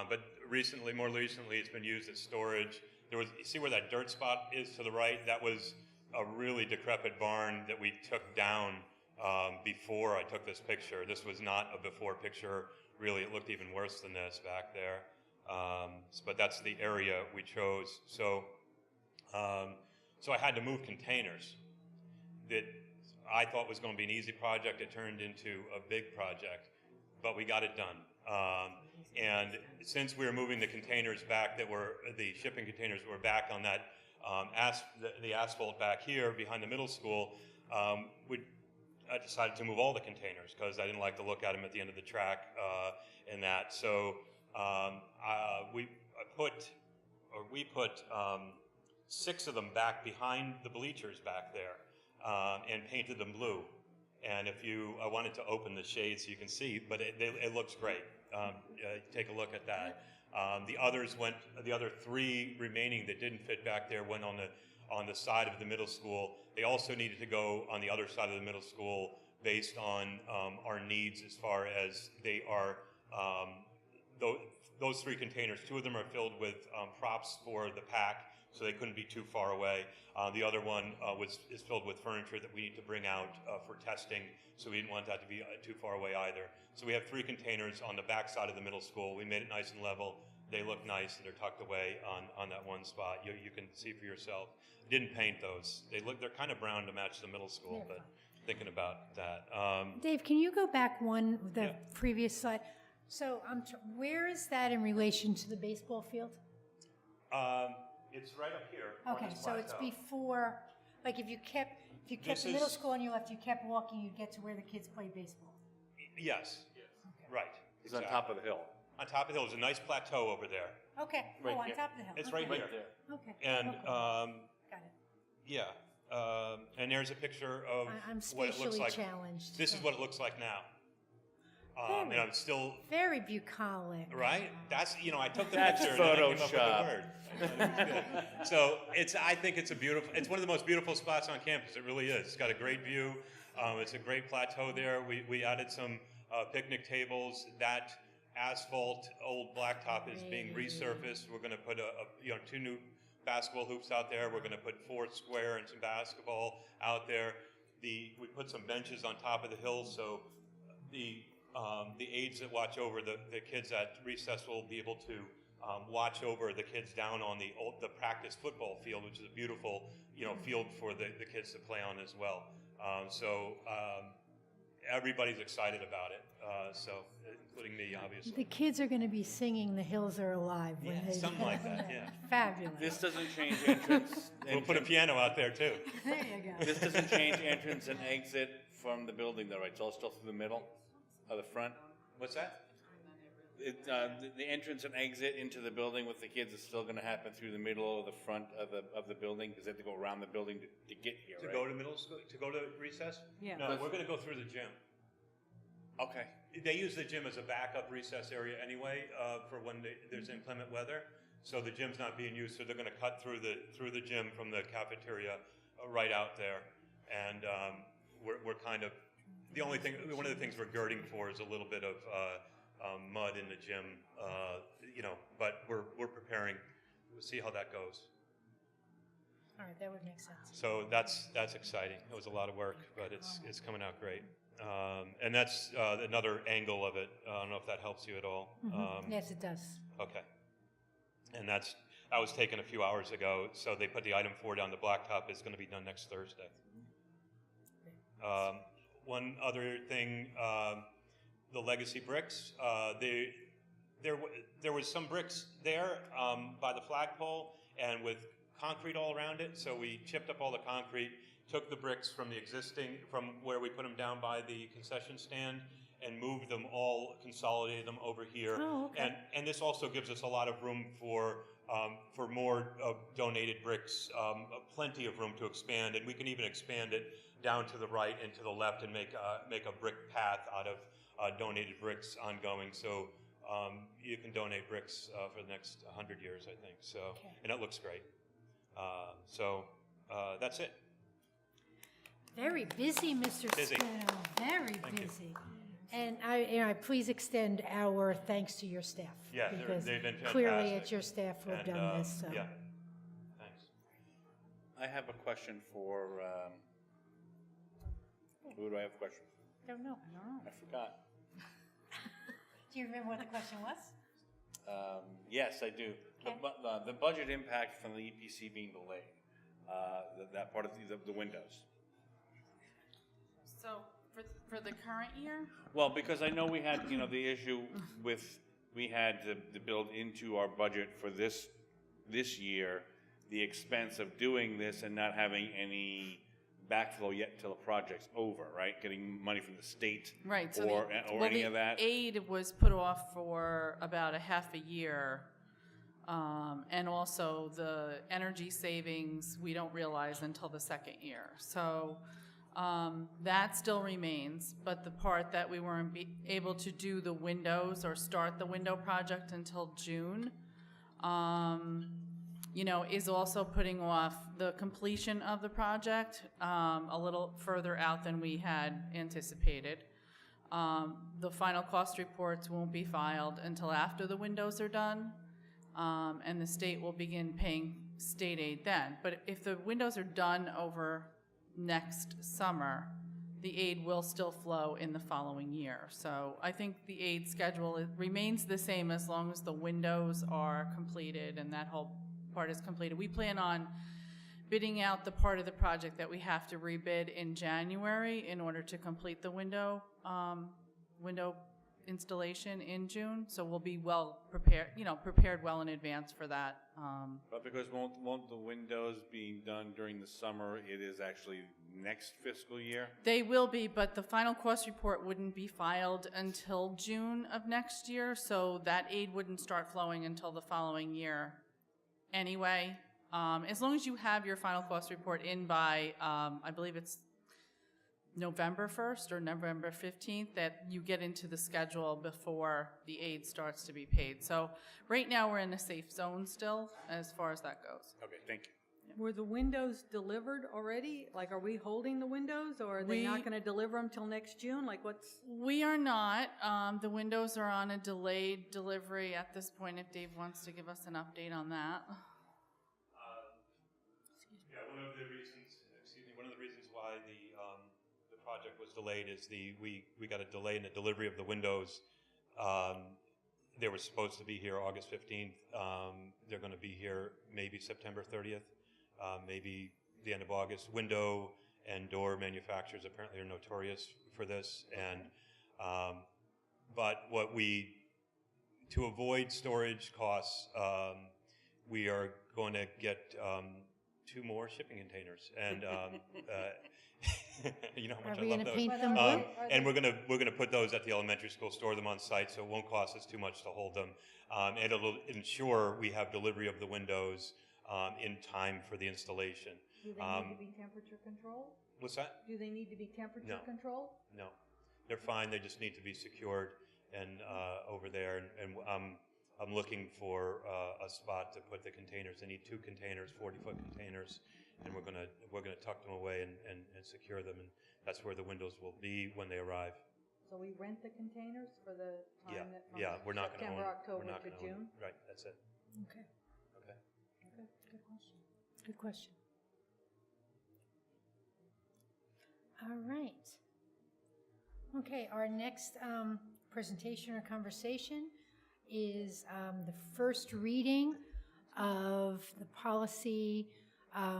But more recently, it's been used as storage. You see where that dirt spot is to the right? That was a really decrepit barn that we took down before I took this picture. This was not a before picture. Really, it looked even worse than this back there. But that's the area we chose. So I had to move containers that I thought was going to be an easy project. It turned into a big project, but we got it done. And since we were moving the containers back the shipping containers were back on that the asphalt back here behind the middle school, I decided to move all the containers because I didn't like to look at them at the end of the track and that. So we put 6 of them back behind the bleachers back there and painted them blue. And I wanted to open the shade so you can see, but it looks great. Take a look at that. The other 3 remaining that didn't fit back there went on the side of the middle school. They also needed to go on the other side of the middle school based on our needs as far as they are, those 3 containers, 2 of them are filled with props for the pack, so they couldn't be too far away. The other one is filled with furniture that we need to bring out for testing, so we didn't want that to be too far away either. So we have 3 containers on the back side of the middle school. We made it nice and level. They look nice, and they're tucked away on that one spot. You can see for yourself. Didn't paint those. They're kind of brown to match the middle school, but thinking about that. Dave, can you go back the previous slide? So where is that in relation to the baseball field? It's right up here. Okay, so it's before, like if you kept the middle school on your left, you kept walking, you'd get to where the kids play baseball. Yes. Right. It's on top of the hill. On top of the hill. There's a nice plateau over there. Okay. Right on here. top of the hill. It's Okay. right here. Okay. And Got it. yeah, and there's a picture of I'm what it looks spatially like. challenged. This is what it looks like now. And I'm still, Very bucolic. right? That's, I took the That's picture and then I came up with the Photoshop. word. It was good. So I think it's it's one of the most beautiful spots on campus. It really is. It's got a great view. It's a great plateau there. We added some picnic tables. That asphalt old blacktop is being resurfaced. We're going to put 2 new basketball hoops out there. We're going to put 4 square and some basketball out there. We put some benches on top of the hill, so the aides that watch over the kids at recess will be able to watch over the kids down on the practice football field, which is a beautiful field for the kids to play on as well. Everybody's excited about it, including me, obviously. The kids are going to be singing "The Hills Are Alive" when they Something like that. Yeah. Fabulous. This doesn't change entrance. We'll put a piano out there too. There you go. This doesn't change entrance and exit from the building, though, right? It's all still through the middle of the front. What's that? The entrance and exit into the building with the kids is still going to happen through the middle of the front of the building because they have to go around the building to get here, To right? go to middle school, to go to recess? Yeah. No, we're going to go through the gym. Okay. They use the gym as a backup recess area anyway for when there's inclement weather. So the gym's not being used, so they're going to cut through the gym from the cafeteria right out there. And we're kind of one of the things we're girding for is a little bit of mud in the gym, but we're preparing. We'll see how that goes. All right, that would make sense. So that's exciting. It was a lot of work, but it's coming out great. And that's another angle of it. I don't know if that helps you at all. Yes, it does. Okay. And that was taken a few hours ago. So they put the item 4 down the blacktop. It's going to be done next Thursday. One other thing, the legacy bricks. There was some bricks there by the flagpole and with concrete all around it. So we chipped up all the concrete, took the bricks from from where we put them down by the concession stand and moved them all, consolidated them over here. Oh, okay. And this also gives us a lot of room for more donated bricks, plenty of room to expand, and we can even expand it down to the right and to the left and make a brick path out of donated bricks ongoing. So you can donate bricks for the next 100 years, I think. So, Okay. and it looks great. That's it. Very busy, Mr. Busy. Spino. Very Thank you. busy. And I please extend our thanks to your staff. Yeah, because they've been clearly fantastic. it's your staff who have And, done this. So. Yeah. Thanks. I have a question for. Who do I have a question? Don't know. I forgot. Do you remember what the question was? Yes, I do. Okay. The budget impact from the EPC being delayed. That part of the windows. So for the current year? Well, because I know we had, the issue with, we had to build into our budget for this year, the expense of doing this and not having any backflow yet till the project's over, right? Getting money from the state. Right. So or any of that. Aid was put off for about a half a year. And also the energy savings we don't realize until the second year. So that still remains, but the part that we weren't able to do the windows or start the window project until June, is also putting off the completion of the project a little further out than we had anticipated. The final cost reports won't be filed until after the windows are done. And the state will begin paying state aid then. But if the windows are done over next summer, the aid will still flow in the following year. So I think the aid schedule remains the same as long as the windows are completed and that whole part is completed. We plan on bidding out the part of the project that we have to rebid in January in order to complete the window installation in June, so we'll be well prepared, prepared well in advance for that. But because won't the windows being done during the summer, it is actually next fiscal year? They will be, but the final cost report wouldn't be filed until June of next year, so that aid wouldn't start flowing until the following year anyway. As long as you have your final cost report in by, I believe it's November 1st or November 15th, that you get into the schedule before the aid starts to be paid. So right now, we're in a safe zone still, as far as that goes. Okay, thank you. Were the windows delivered already? Like, are we holding the windows, or are they not going to deliver them till next June? Like, what's... We are not. The windows are on a delayed delivery at this point, if Dave wants to give us an update on that. Yeah, one of the reasons why the project was delayed is we got a delay in the delivery of the windows. They were supposed to be here August 15th. They're going to be here maybe September 30th, maybe the end of August. Window and door manufacturers apparently are notorious for this, and but to avoid storage costs, we are going to get 2 more shipping containers, and you know how much Are we I love gonna those. paint them blue? And we're gonna put those at the elementary school, store them on site, so it won't cost us too much to hold them, and it'll ensure we have delivery of the windows in time for the installation. Do they need to be temperature controlled? What's that? Do they need to be temperature No. controlled? No, they're fine. They just need to be secured and over there. And I'm looking for a spot to put the containers. They need 2 containers, 40-foot containers, and we're gonna tuck them away and secure them. And that's where the windows will be when they arrive. So we rent the containers for the time that from Yeah. We're not gonna own. September, October We're not to gonna own June? them. Right. That's it. Okay, Okay. good question. Good question. All right. Okay, our next presentation or conversation is the first reading of the policy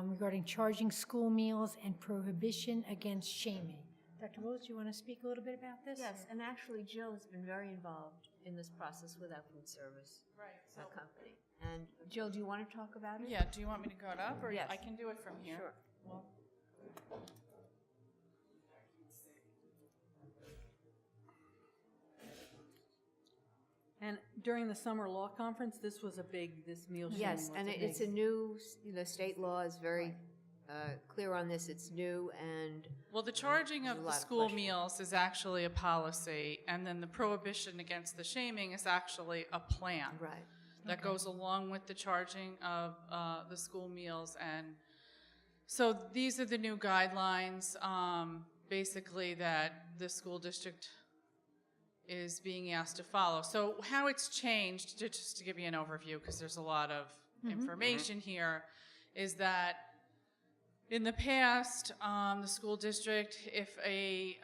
regarding charging school meals and prohibition against shaming. Dr. Willis, do you want to speak a little bit about this? Yes, and actually Jill has been very involved in this process with our food service Right. company. And Jill, do you want to talk about it? Yeah, do you want me to go it up, or Yes. I can do it from here? Sure. And during the summer law conference, this was this meal shaming Yes, was and a it's big- a new, state law is very clear on this. It's new, and Well, the charging There's a of the lot of school questions. meals is actually a policy, and then the prohibition against the shaming is actually a plan right. that goes along with the charging of the school meals. And so these are the new guidelines, basically, that the school district is being asked to follow. So how it's changed, just to give you an overview, because there's a lot of information here, is that in the past, the school district, if a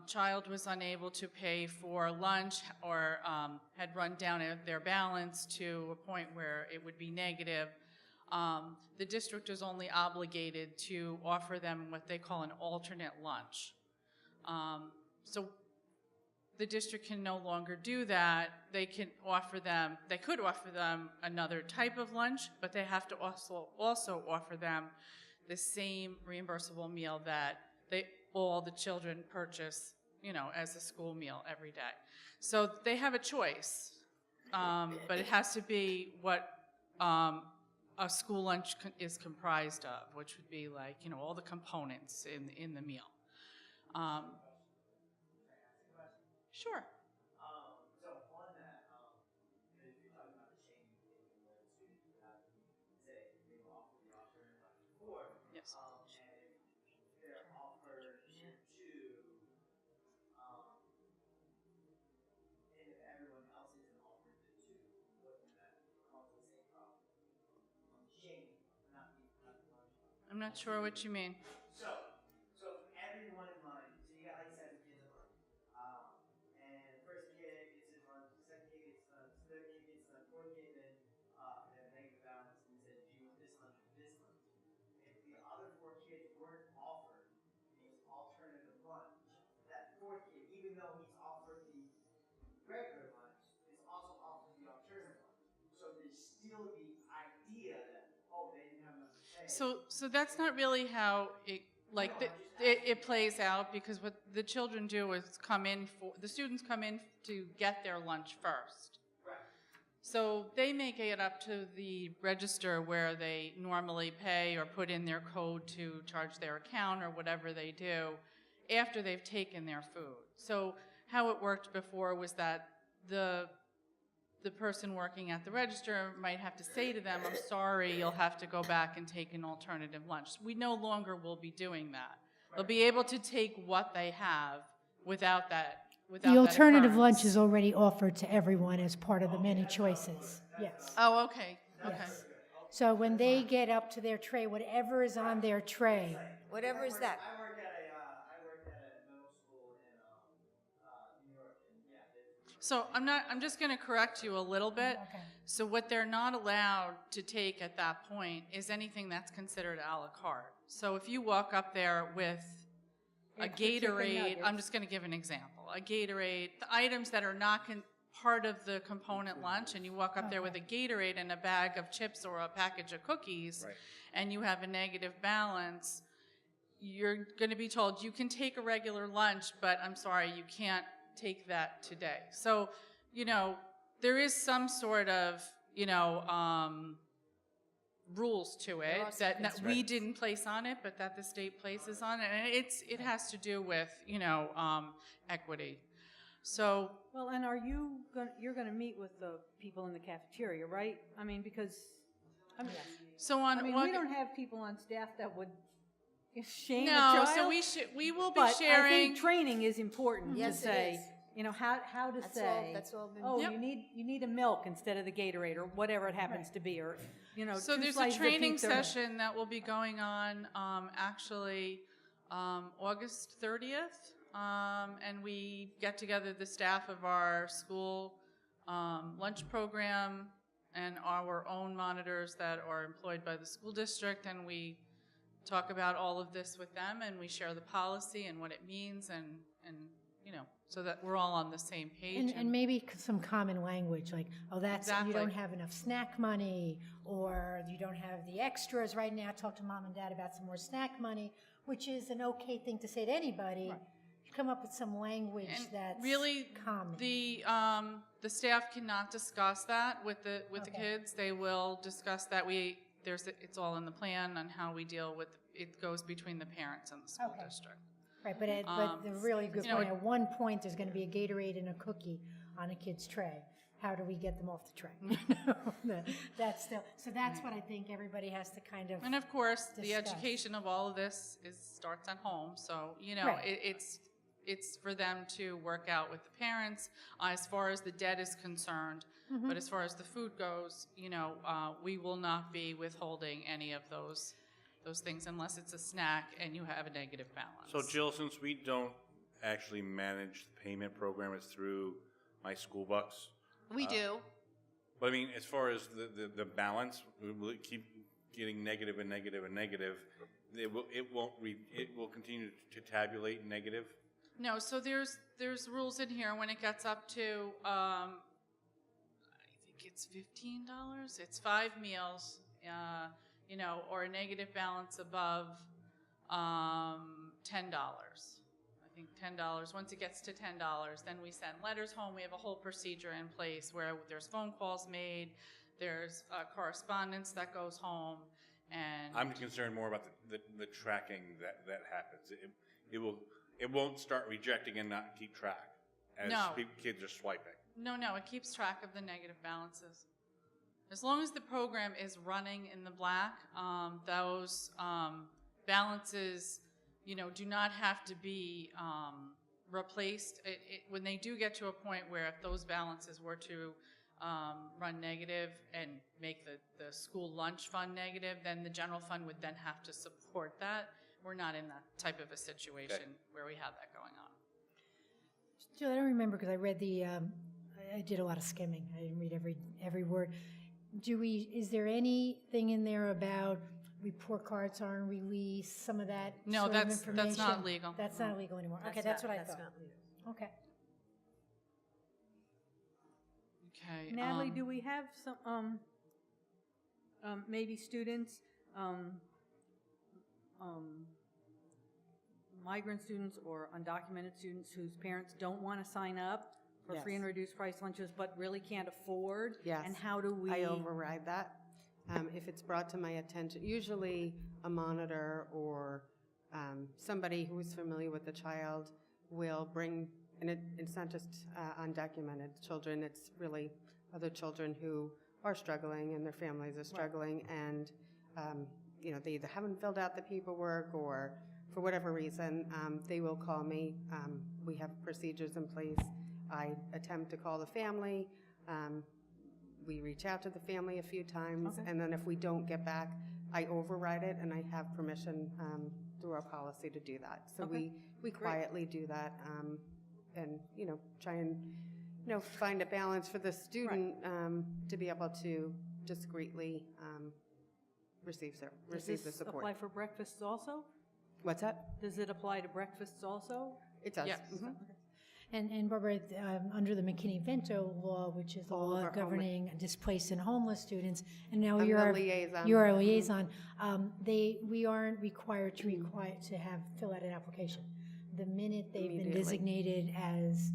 child was unable to pay for lunch or had run down their balance to a point where it would be negative, the district is only obligated to offer them what they call an alternate lunch. So the district can no longer do that. They could offer them another type of lunch, but they have to also offer them the same reimbursable meal that all the children purchase, as a school meal every day. So they have a choice, but it has to be what a school lunch is comprised of, which would be like, all the components in the meal. Sure. So on that, if you're talking about the shaming thing, you want to have, say, they offer the alternative like before, Yes. and if they're offered to, and if everyone else isn't offered it to, wouldn't that cause the same problem? Shaming, not the lunch. I'm not sure what you mean. So if everyone in line, so you got like 7 kids in line, and the first kid gets his lunch, the second kid gets lunch, the third kid gets lunch, fourth kid then they have negative balance and said, do you want this lunch or this lunch? If the other 4 kids weren't offered the alternative lunch, that fourth kid, even though he's offered the regular lunch, is also offered the alternative lunch. So there's still the idea that, oh, they didn't have enough to pay. So that's not really how it plays out, because what the children do is the students come in to get their lunch first. Right. So they may get up to the register where they normally pay or put in their code to charge their account or whatever they do. after they've taken their food. So how it worked before was that the person working at the register might have to say to them, I'm sorry, you'll have to go back and take an alternative lunch. We no longer will be doing that. They'll be able to take what they have without that. The alternative occurrence. lunch is already offered to everyone as part of the many choices. Yes. Oh, okay. Okay. Yes. So when they get up to their tray, whatever is on their tray. Whatever is that. I work at a middle school in New York, and yeah. So I'm just going to correct you a little bit. Okay. So what they're not allowed to take at that point is anything that's considered a la carte. So if you walk up there with a Extra chicken Gatorade, nuggets. I'm just going to give an example. A Gatorade, the items that are not part of the component lunch, and you walk up there with a Gatorade and a bag of chips or a package of cookies, Right. and you have a negative balance, you're going to be told you can take a regular lunch, but I'm sorry, you can't take that today. So, there is some sort of, rules to it that we didn't place on it, but that the state places on it, and it has to do with, equity. So, Well, and you're going to meet with the people in the cafeteria, right? I mean, because, so we don't have people on staff that would shame a no, child. so we will be but sharing. I think training is important Yes, to it say, is. How to say, That's all been. oh, Yep. you need a milk instead of the Gatorade or whatever it happens to be, or, So two there's a slices of training pizza. session that will be going on actually August 30th, and we get together the staff of our school lunch program and our own monitors that are employed by the school district, and we talk about all of this with them, and we share the policy and what it means, and so that we're all on the same page. And maybe some common language, like, oh, that's, Exactly. you don't have enough snack money, or you don't have the extras right now. Talk to mom and dad about some more snack money, which is an okay thing to say to anybody. Right. You come up with some language And that's really, common. the staff cannot discuss that with the Okay. kids. They will discuss that. It's all in the plan on how we deal with. It goes between the parents and the school Okay. district. Right, but the really good you know, point, at one point, there's going to be a Gatorade and a cookie on a kid's tray. How do we get them off the tray? That's still, so that's what I think everybody has to kind of, And of course, the Discuss. education of all of this starts at home. So Right. it's for them to work out with the parents as far as the debt is concerned. Mm-hmm. But as far as the food goes, we will not be withholding any of those things unless it's a snack and you have a negative balance. So Jill, since we don't actually manage the payment program, it's through My School Bucks. We do. But I mean, as far as the balance, will it keep getting negative and negative and negative? It will continue to tabulate negative. No, so there's rules in here when it gets up to I think it's $15. It's 5 meals, or a negative balance above $10. I think $10. Once it gets to $10, then we send letters home. We have a whole procedure in place where there's phone calls made, there's correspondence that goes home, and I'm concerned more about the tracking that happens. It won't start rejecting and not keep track as No. kids are swiping. No, it keeps track of the negative balances. As long as the program is running in the black, those balances, do not have to be replaced. When they do get to a point where if those balances were to run negative and make the school lunch fund negative, then the general fund would then have to support that. We're not in that type of a situation where we have that going on. Jill, I don't remember because I read I did a lot of skimming. I didn't read every word. Is there anything in there about report cards aren't released, some of that No, sort of information? that's not legal. That's not illegal anymore. Okay, that's what I thought. Okay. Okay. Natalie, do we have some, maybe students, migrant students or undocumented students whose parents don't want to sign up for Yes. free and reduced price lunches but really can't afford? Yes. And how do we? I override that. If it's brought to my attention, usually a monitor or somebody who's familiar with the child will bring, and it's not just undocumented children, it's really other children who are struggling and their families are struggling, and they either haven't filled out the paperwork or for whatever reason, they will call me. We have procedures in place. I attempt to call the family. We reach out to the family a few times, and then if we don't get back, I override it, and I have permission through our policy to do that. So we quietly do that, and try and find a balance for the student to be able to discreetly receive the support. Apply for breakfasts also? What's that? Does it apply to breakfasts also? It does. Yes. Mhm. And Barbara, under the McKinney-Vento law, which is the All of law our governing displaced and homeless students, and now I'm you're the our liaison. You're our liaison. We aren't required to fill out an application. The minute they've been Immediately. designated as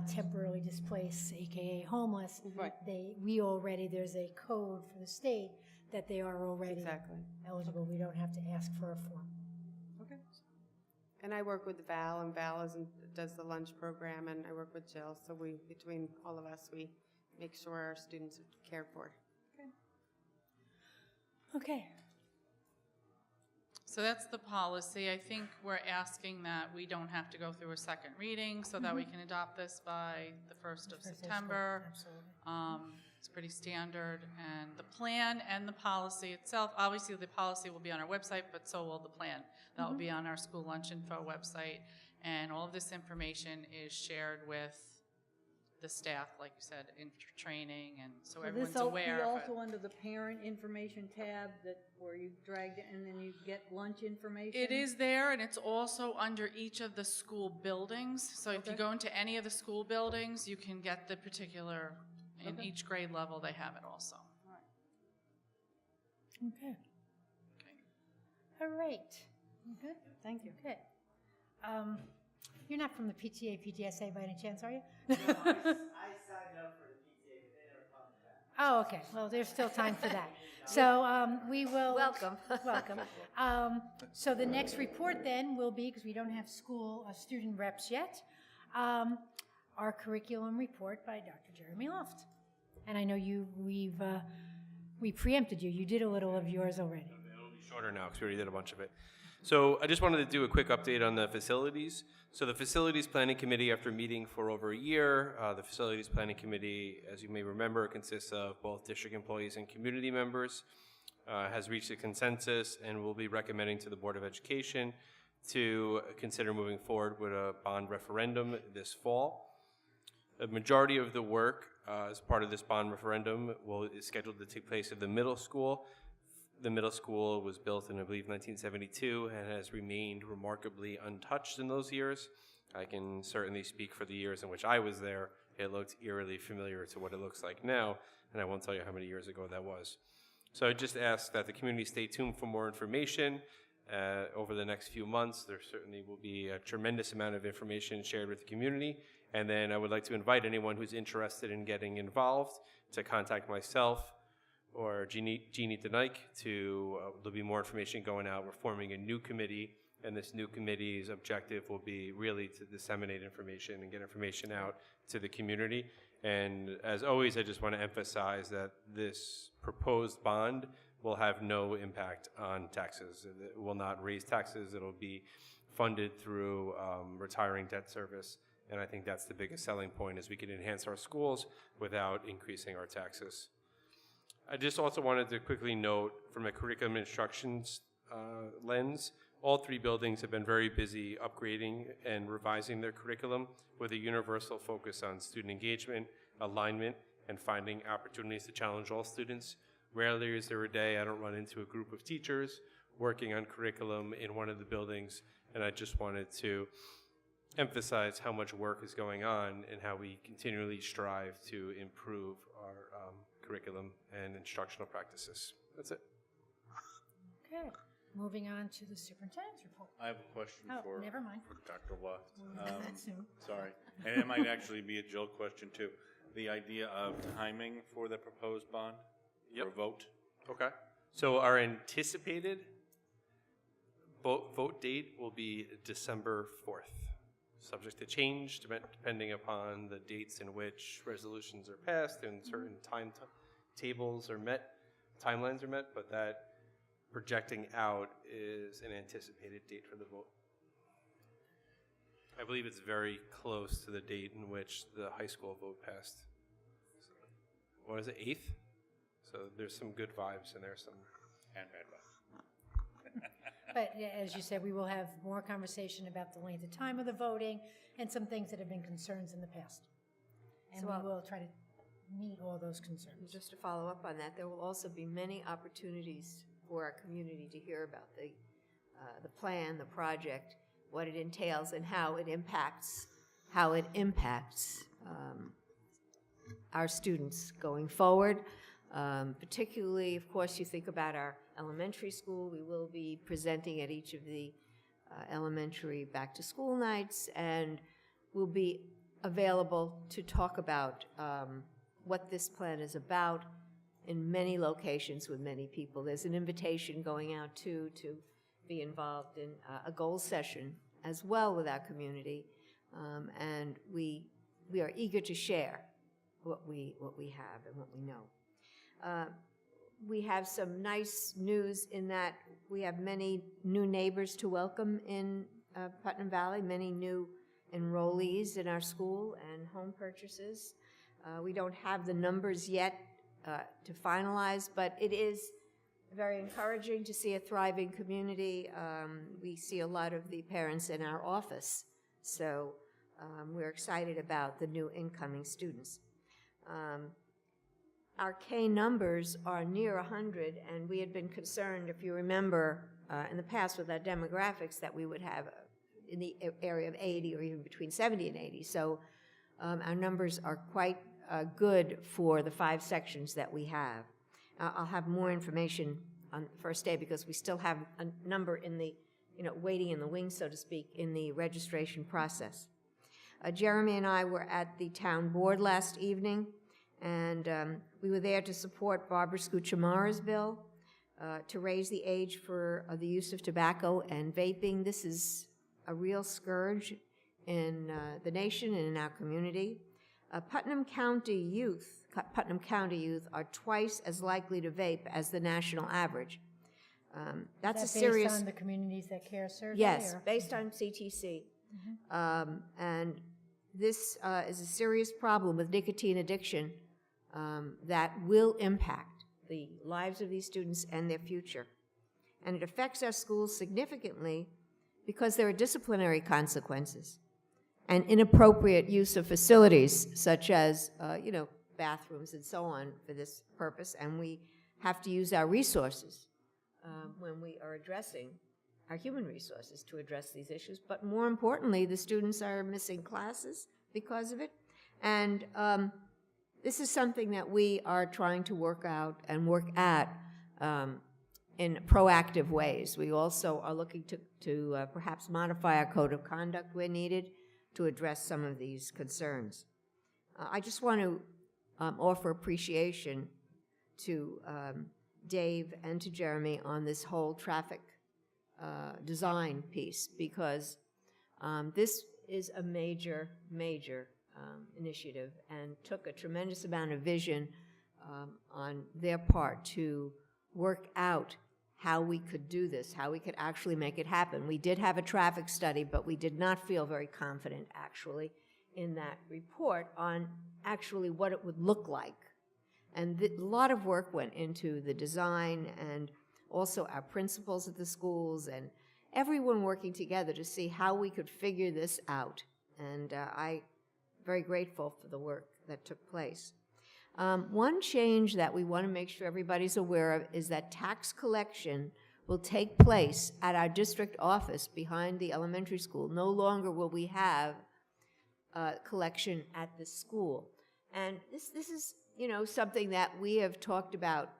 temporarily displaced, aka homeless, Right. there's a code for the state that they are already Exactly. eligible. We don't have to ask for a form. Okay. And I work with Val, and Val does the lunch program, and I work with Jill. So between all of us, we make sure our students are cared for. Okay. So that's the policy. I think we're asking that we don't have to go through a second reading so that we can adopt this by the 1st of September. Absolutely. It's pretty standard. And the plan and the policy itself, obviously the policy will be on our website, but so will the plan. That will be on our school lunch info website. And all of this information is shared with the staff, like you said, in training, and so everyone's aware This of will it. be also under the parent information tab where you drag it and then you get lunch information? It is there, and it's also under each of the school buildings. So if you Okay. go into any of the school buildings, you can get the particular, in each grade level, they have it also. Okay. All right. You good? Thank you. Okay. You're not from the PTA, PTSA by any chance, are you? I signed up for the PTA, but they never called me back. Oh, okay. Well, there's still time for that. So we will. Welcome. Welcome. So the next report then will be, because we don't have student reps yet, our curriculum report by Dr. Jeremy Loft. And I know we preempted you. You did a little of yours already. It'll be shorter now because we already did a bunch of it. So I just wanted to do a quick update on the facilities. So the Facilities Planning Committee, after meeting for over a year, the Facilities Planning Committee, as you may remember, consists of both district employees and community members, has reached a consensus and will be recommending to the Board of Education to consider moving forward with a bond referendum this fall. A majority of the work as part of this bond referendum is scheduled to take place at the middle school. The middle school was built in, I believe, 1972 and has remained remarkably untouched in those years. I can certainly speak for the years in which I was there. It looked eerily familiar to what it looks like now, and I won't tell you how many years ago that was. So I just ask that the community stay tuned for more information. Over the next few months, there certainly will be a tremendous amount of information shared with the community. And then I would like to invite anyone who's interested in getting involved to contact myself or Jeannie DeNike there'll be more information going out. We're forming a new committee, and this new committee's objective will be really to disseminate information and get information out to the community. And as always, I just want to emphasize that this proposed bond will have no impact on taxes. It will not raise taxes. It'll be funded through retiring debt service. And I think that's the biggest selling point, is we can enhance our schools without increasing our taxes. I just also wanted to quickly note, from a curriculum instructions lens, all three buildings have been very busy upgrading and revising their curriculum with a universal focus on student engagement, alignment, and finding opportunities to challenge all students. Rarely is there a day I don't run into a group of teachers working on curriculum in one of the buildings, and I just wanted to emphasize how much work is going on and how we continually strive to improve our curriculum and instructional practices. That's it. Okay. Moving on to the superintendent's report. I have a question for never mind. Dr. Loft. We'll do that soon. Sorry. And it might actually be a Jill question, too. The idea of timing for the proposed bond or vote? Okay. So our anticipated vote date will be December 4th, subject to change depending upon the dates in which resolutions are passed and certain tables are met, timelines are met, but that projecting out is an anticipated date for the vote. I believe it's very close to the date in which the high school vote passed. So, what is it, 8th? So there's some good vibes in there, some And bad vibes. But as you said, we will have more conversation about the length of time of the voting and some things that have been concerns in the past. And So, we will try to meet all those concerns. Just to follow up on that, there will also be many opportunities for our community to hear about the plan, the project, what it entails, and how it impacts our students going forward. Particularly, of course, you think about our elementary school. We will be presenting at each of the elementary back-to-school nights, and we'll be available to talk about what this plan is about in many locations with many people. There's an invitation going out, too, to be involved in a goal session as well with our community, and we are eager to share what we have and what we know. We have some nice news in that we have many new neighbors to welcome in Putnam Valley, many new enrollees in our school and home purchases. We don't have the numbers yet to finalize, but it is very encouraging to see a thriving community. We see a lot of the parents in our office, so we're excited about the new incoming students. Our K numbers are near 100, and we had been concerned, if you remember, in the past with our demographics, that we would have in the area of 80 or even between 70 and 80. So our numbers are quite good for the 5 sections that we have. I'll have more information on the first day because we still have a number in the, waiting in the wings, so to speak, in the registration process. Jeremy and I were at the town board last evening, and we were there to support Barbara Scucciamara's bill to raise the age for the use of tobacco and vaping. This is a real scourge in the nation and in our community. Putnam County youth are twice as likely to vape as the national average. That's a serious. Based on the communities that care survey? Yes, or? based on CTC. And this is a serious problem with nicotine addiction that will impact the lives of these students and their future. And it affects our schools significantly because there are disciplinary consequences and inappropriate use of facilities such as, bathrooms and so on for this purpose. And we have to use our resources when we are addressing our human resources to address these issues. But more importantly, the students are missing classes because of it. And this is something that we are trying to work out and work at in proactive ways. We also are looking to perhaps modify our code of conduct where needed to address some of these concerns. I just want to offer appreciation to Dave and to Jeremy on this whole traffic design piece, because this is a major initiative and took a tremendous amount of vision on their part to work out how we could do this, how we could actually make it happen. We did have a traffic study, but we did not feel very confident actually in that report on actually what it would look like. And a lot of work went into the design and also our principals at the schools and everyone working together to see how we could figure this out. And I'm very grateful for the work that took place. One change that we want to make sure everybody's aware of is that tax collection will take place at our district office behind the elementary school. No longer will we have collection at the school. And this is, something that we have talked about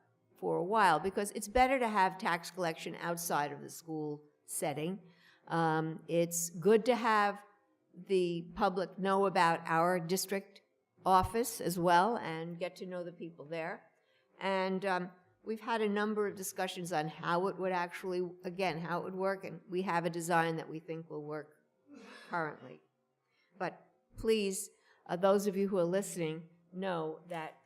for a while, because it's better to have tax collection outside of the school setting. It's good to have the public know about our district office as well and get to know the people there. And we've had a number of discussions on how it would actually, again, how it would work, and we have a design that we think will work currently. But please, those of you who are listening, know that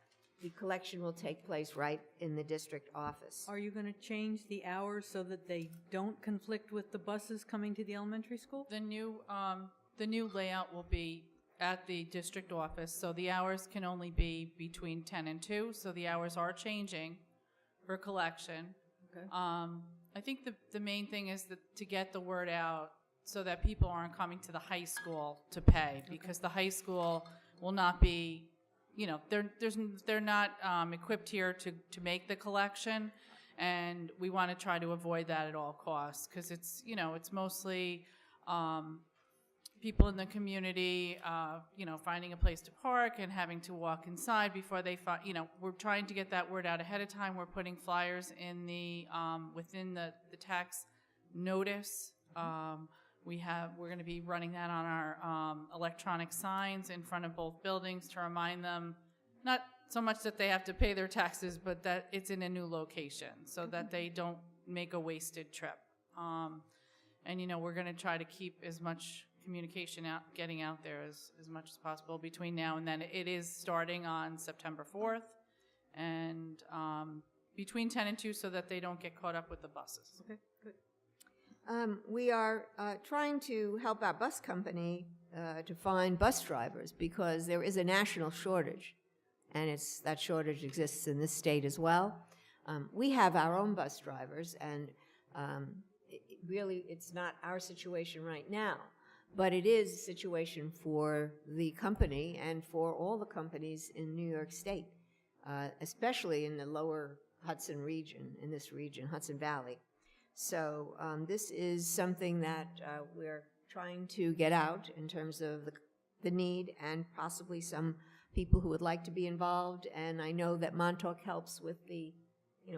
the collection will take place right in the district office. Are you going to change the hours so that they don't conflict with the buses coming to the elementary school? The new layout will be at the district office, so the hours can only be between 10 and 2, so the hours are changing for collection. Okay. I think the main thing is to get the word out so that people aren't coming to the high school to pay, because the high school will not be, they're not equipped here to make the collection, and we want to try to avoid that at all costs, because it's mostly people in the community, finding a place to park and having to walk inside before they find, we're trying to get that word out ahead of time. We're putting flyers in within the tax notice. We're going to be running that on our electronic signs in front of both buildings to remind them, not so much that they have to pay their taxes, but that it's in a new location so that they don't make a wasted trip. And we're going to try to keep as much communication getting out there as much as possible between now and then. It is starting on September 4th, and between 10 and 2 so that they don't get caught up with the buses. Okay, good. We are trying to help our bus company to find bus drivers, because there is a national shortage, and that shortage exists in this state as well. We have our own bus drivers, and really it's not our situation right now, but it is a situation for the company and for all the companies in New York State, especially in the lower Hudson region, in this region, Hudson Valley. So this is something that we're trying to get out in terms of the need, and possibly some people who would like to be involved. And I know that Montauk helps with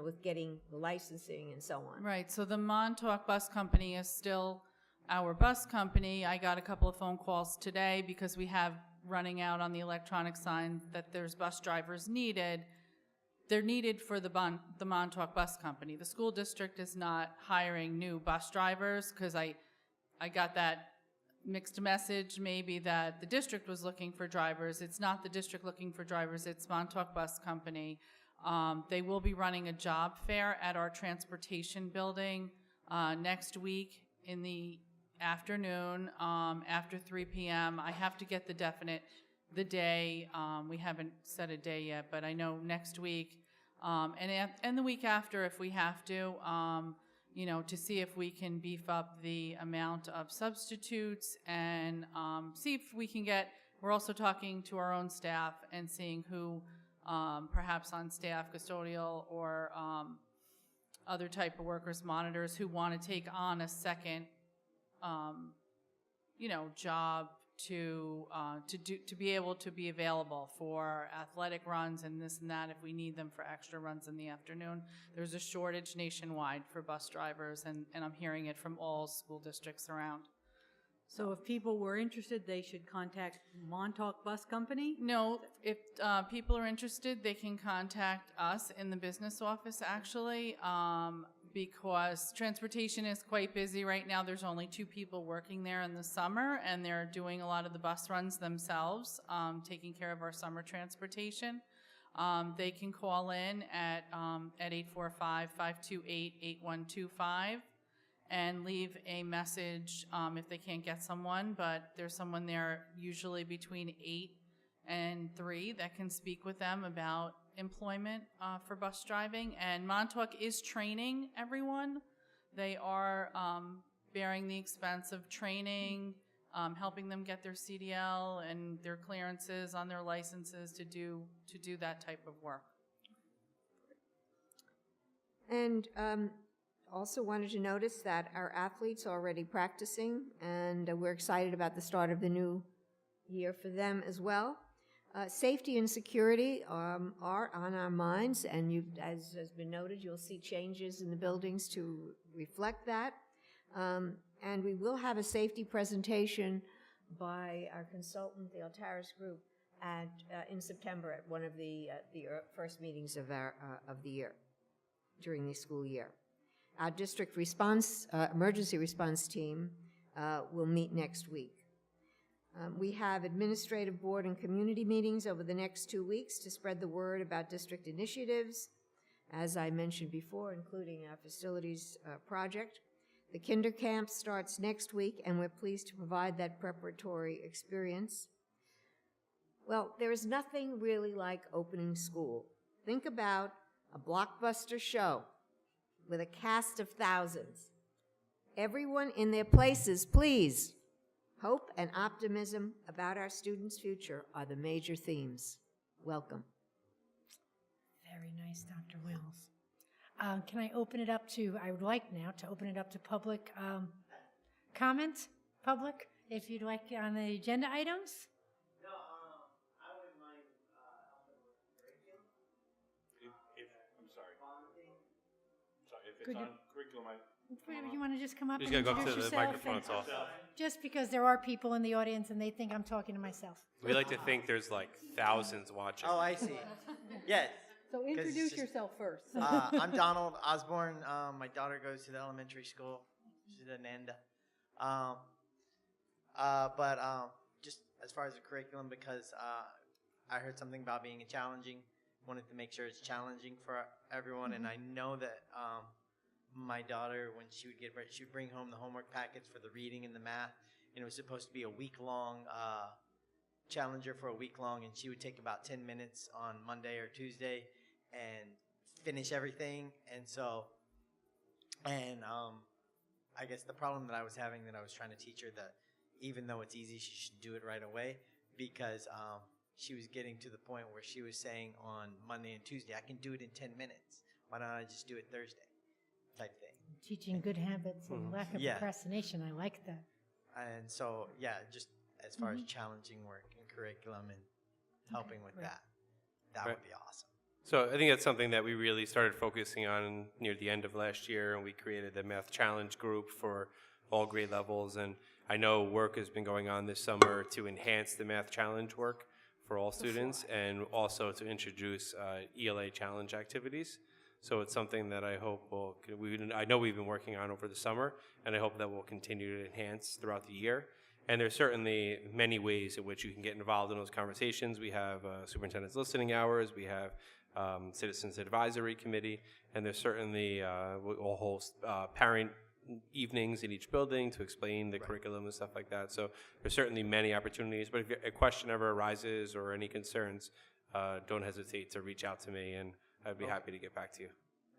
with getting the licensing and so on. Right, so the Montauk Bus Company is still our bus company. I got a couple of phone calls today because we have running out on the electronic sign that there's bus drivers needed. They're needed for the Montauk Bus Company. The school district is not hiring new bus drivers, because I got that mixed message maybe that the district was looking for drivers. It's not the district looking for drivers, it's Montauk Bus Company. They will be running a job fair at our transportation building next week in the afternoon after 3 p.m. I have to get the day. We haven't set a day yet, but I know next week and the week after if we have to, to see if we can beef up the amount of substitutes and see if we can we're also talking to our own staff and seeing who perhaps on staff, custodial or other type of workers, monitors, who want to take on a second job to be able to be available for athletic runs and this and that if we need them for extra runs in the afternoon. There's a shortage nationwide for bus drivers, and I'm hearing it from all school districts around. So if people were interested, they should contact Montauk Bus Company? No, if people are interested, they can contact us in the business office, actually, because transportation is quite busy right now. There's only 2 people working there in the summer, and they're doing a lot of the bus runs themselves, taking care of our summer transportation. They can call in at 845-528-8125 and leave a message if they can't get someone, but there's someone there usually between 8 and 3 that can speak with them about employment for bus driving. And Montauk is training everyone. They are bearing the expense of training, helping them get their CDL and their clearances on their licenses to do that type of work. And also wanted to notice that our athletes are already practicing, and we're excited about the start of the new year for them as well. Safety and security are on our minds, and as has been noted, you'll see changes in the buildings to reflect that. And we will have a safety presentation by our consultant, the Altaris Group, in September at one of the first meetings of the year. during the school year. Our district emergency response team will meet next week. We have administrative board and community meetings over the next 2 weeks to spread the word about district initiatives, as I mentioned before, including our facilities project. The kinder camp starts next week, and we're pleased to provide that preparatory experience. Well, there is nothing really like opening school. Think about a blockbuster show with a cast of thousands. Everyone in their places, please. Hope and optimism about our students' future are the major themes. Welcome. Very nice, Dr. Wills. Can I open it up to, I would like now to open it up to public comment? Public, if you'd like on the agenda items? No, I wouldn't mind helping with curriculum. I'm sorry. Bonding. Sorry, if it's Could you- on curriculum, You want to just come up You and just gotta go introduce up to the yourself? microphone, it's off. Just because there are people in the audience and they think I'm talking to myself. We like to think there's like thousands watching. Oh, I see. Yes. So it's introduce just- yourself first. I'm Donald Osborne. My daughter goes to the elementary school. She's at Nanda. Just as far as the curriculum, because I heard something about being challenging, wanted to make sure it's challenging for everyone. And I know that my daughter, when she would bring home the homework packets for the reading and the math, and it was supposed to be a week-long challenger for a week long, and she would take about 10 minutes on Monday or Tuesday and finish everything. And so, I guess the problem that I was having, that I was trying to teach her that even though it's easy, she should do it right away, because she was getting to the point where she was saying on Monday and Tuesday, I can do it in 10 minutes. Why don't I just do it Thursday? Type thing. Teaching good habits and lack of Yeah. procrastination. I like that. And so, yeah, just as far as challenging work and curriculum and helping with that would be awesome. So I think that's something that we really started focusing on near the end of last year, and we created the Math Challenge group for all grade levels. And I know work has been going on this summer to enhance the Math Challenge work for all students, and also to introduce ELA challenge activities. So it's something that I hope I know we've been working on over the summer, and I hope that will continue to enhance throughout the year. And there's certainly many ways in which you can get involved in those conversations. We have superintendent's listening hours, we have Citizens Advisory Committee, and there's certainly we'll host parent evenings in each building to explain the curriculum and stuff like that. So there's certainly many opportunities, but if a question ever arises or any concerns, don't hesitate to reach out to me, and I'd be happy to get back to you.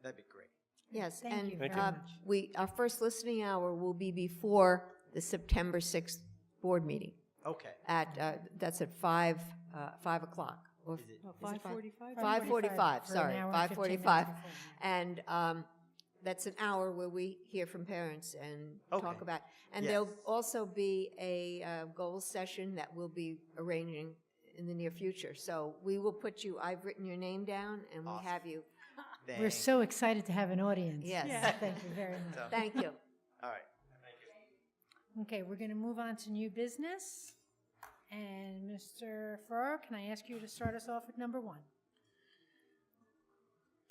That'd be great. Yes, Thank and you very much. our first listening hour will be before the September 6th board meeting. Okay. That's at 5 o'clock. Or Is it? Oh, is it 5:45? 5:45, for an sorry, hour and 15 minutes 5:45. before. And that's an hour where we hear from parents and talk Okay. about. And Yes. there'll also be a goals session that we'll be arranging in the near future. So we will put you, I've written your name down, and we Awesome. have you. We're so excited to have an audience. Yes. Thank you very much. So, Thank you. all right. Okay, we're going to move on to new business. And Mr. Farrar, can I ask you to start us off with number 1?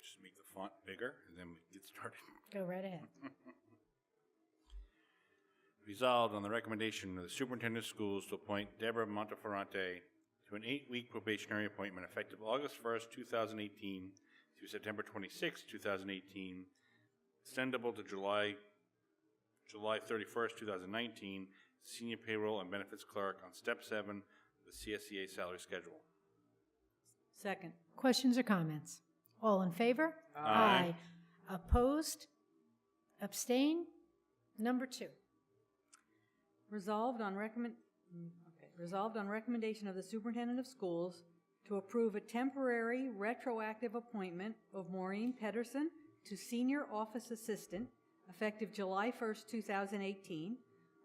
just make the font bigger and then we can get started. Go right ahead. Resolved on the recommendation of the superintendent of schools to appoint Deborah Monteferrante to an 8-week probationary appointment effective August 1st, 2018 through September 26th, 2018, extendable to July 31st, 2019, senior payroll and benefits clerk on step 7 of the CSEA salary schedule. Second. Questions or comments? All in favor? Aye. Opposed? Abstain? Number 2. Resolved on recommendation of the superintendent of schools to approve a temporary retroactive appointment of Maureen Pedersen to senior office assistant effective July 1st, 2018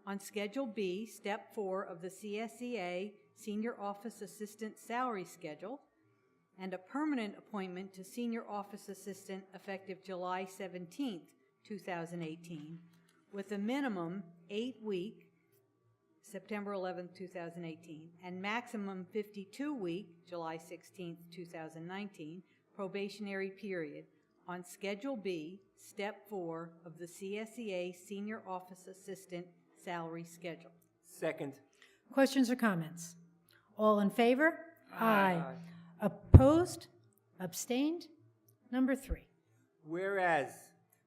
on Schedule B, Step 4 of the CSEA Senior Office Assistant Salary Schedule, and a permanent appointment to senior office assistant effective July 17th, 2018, with a minimum 8-week, September 11th, 2018, and maximum 52-week, July 16th, 2019, probationary period on Schedule B, Step 4 of the CSEA Senior Office Assistant Salary Schedule. Second. Questions Questions or comments? All in favor? Aye. Opposed? Abstained? Number 3. Whereas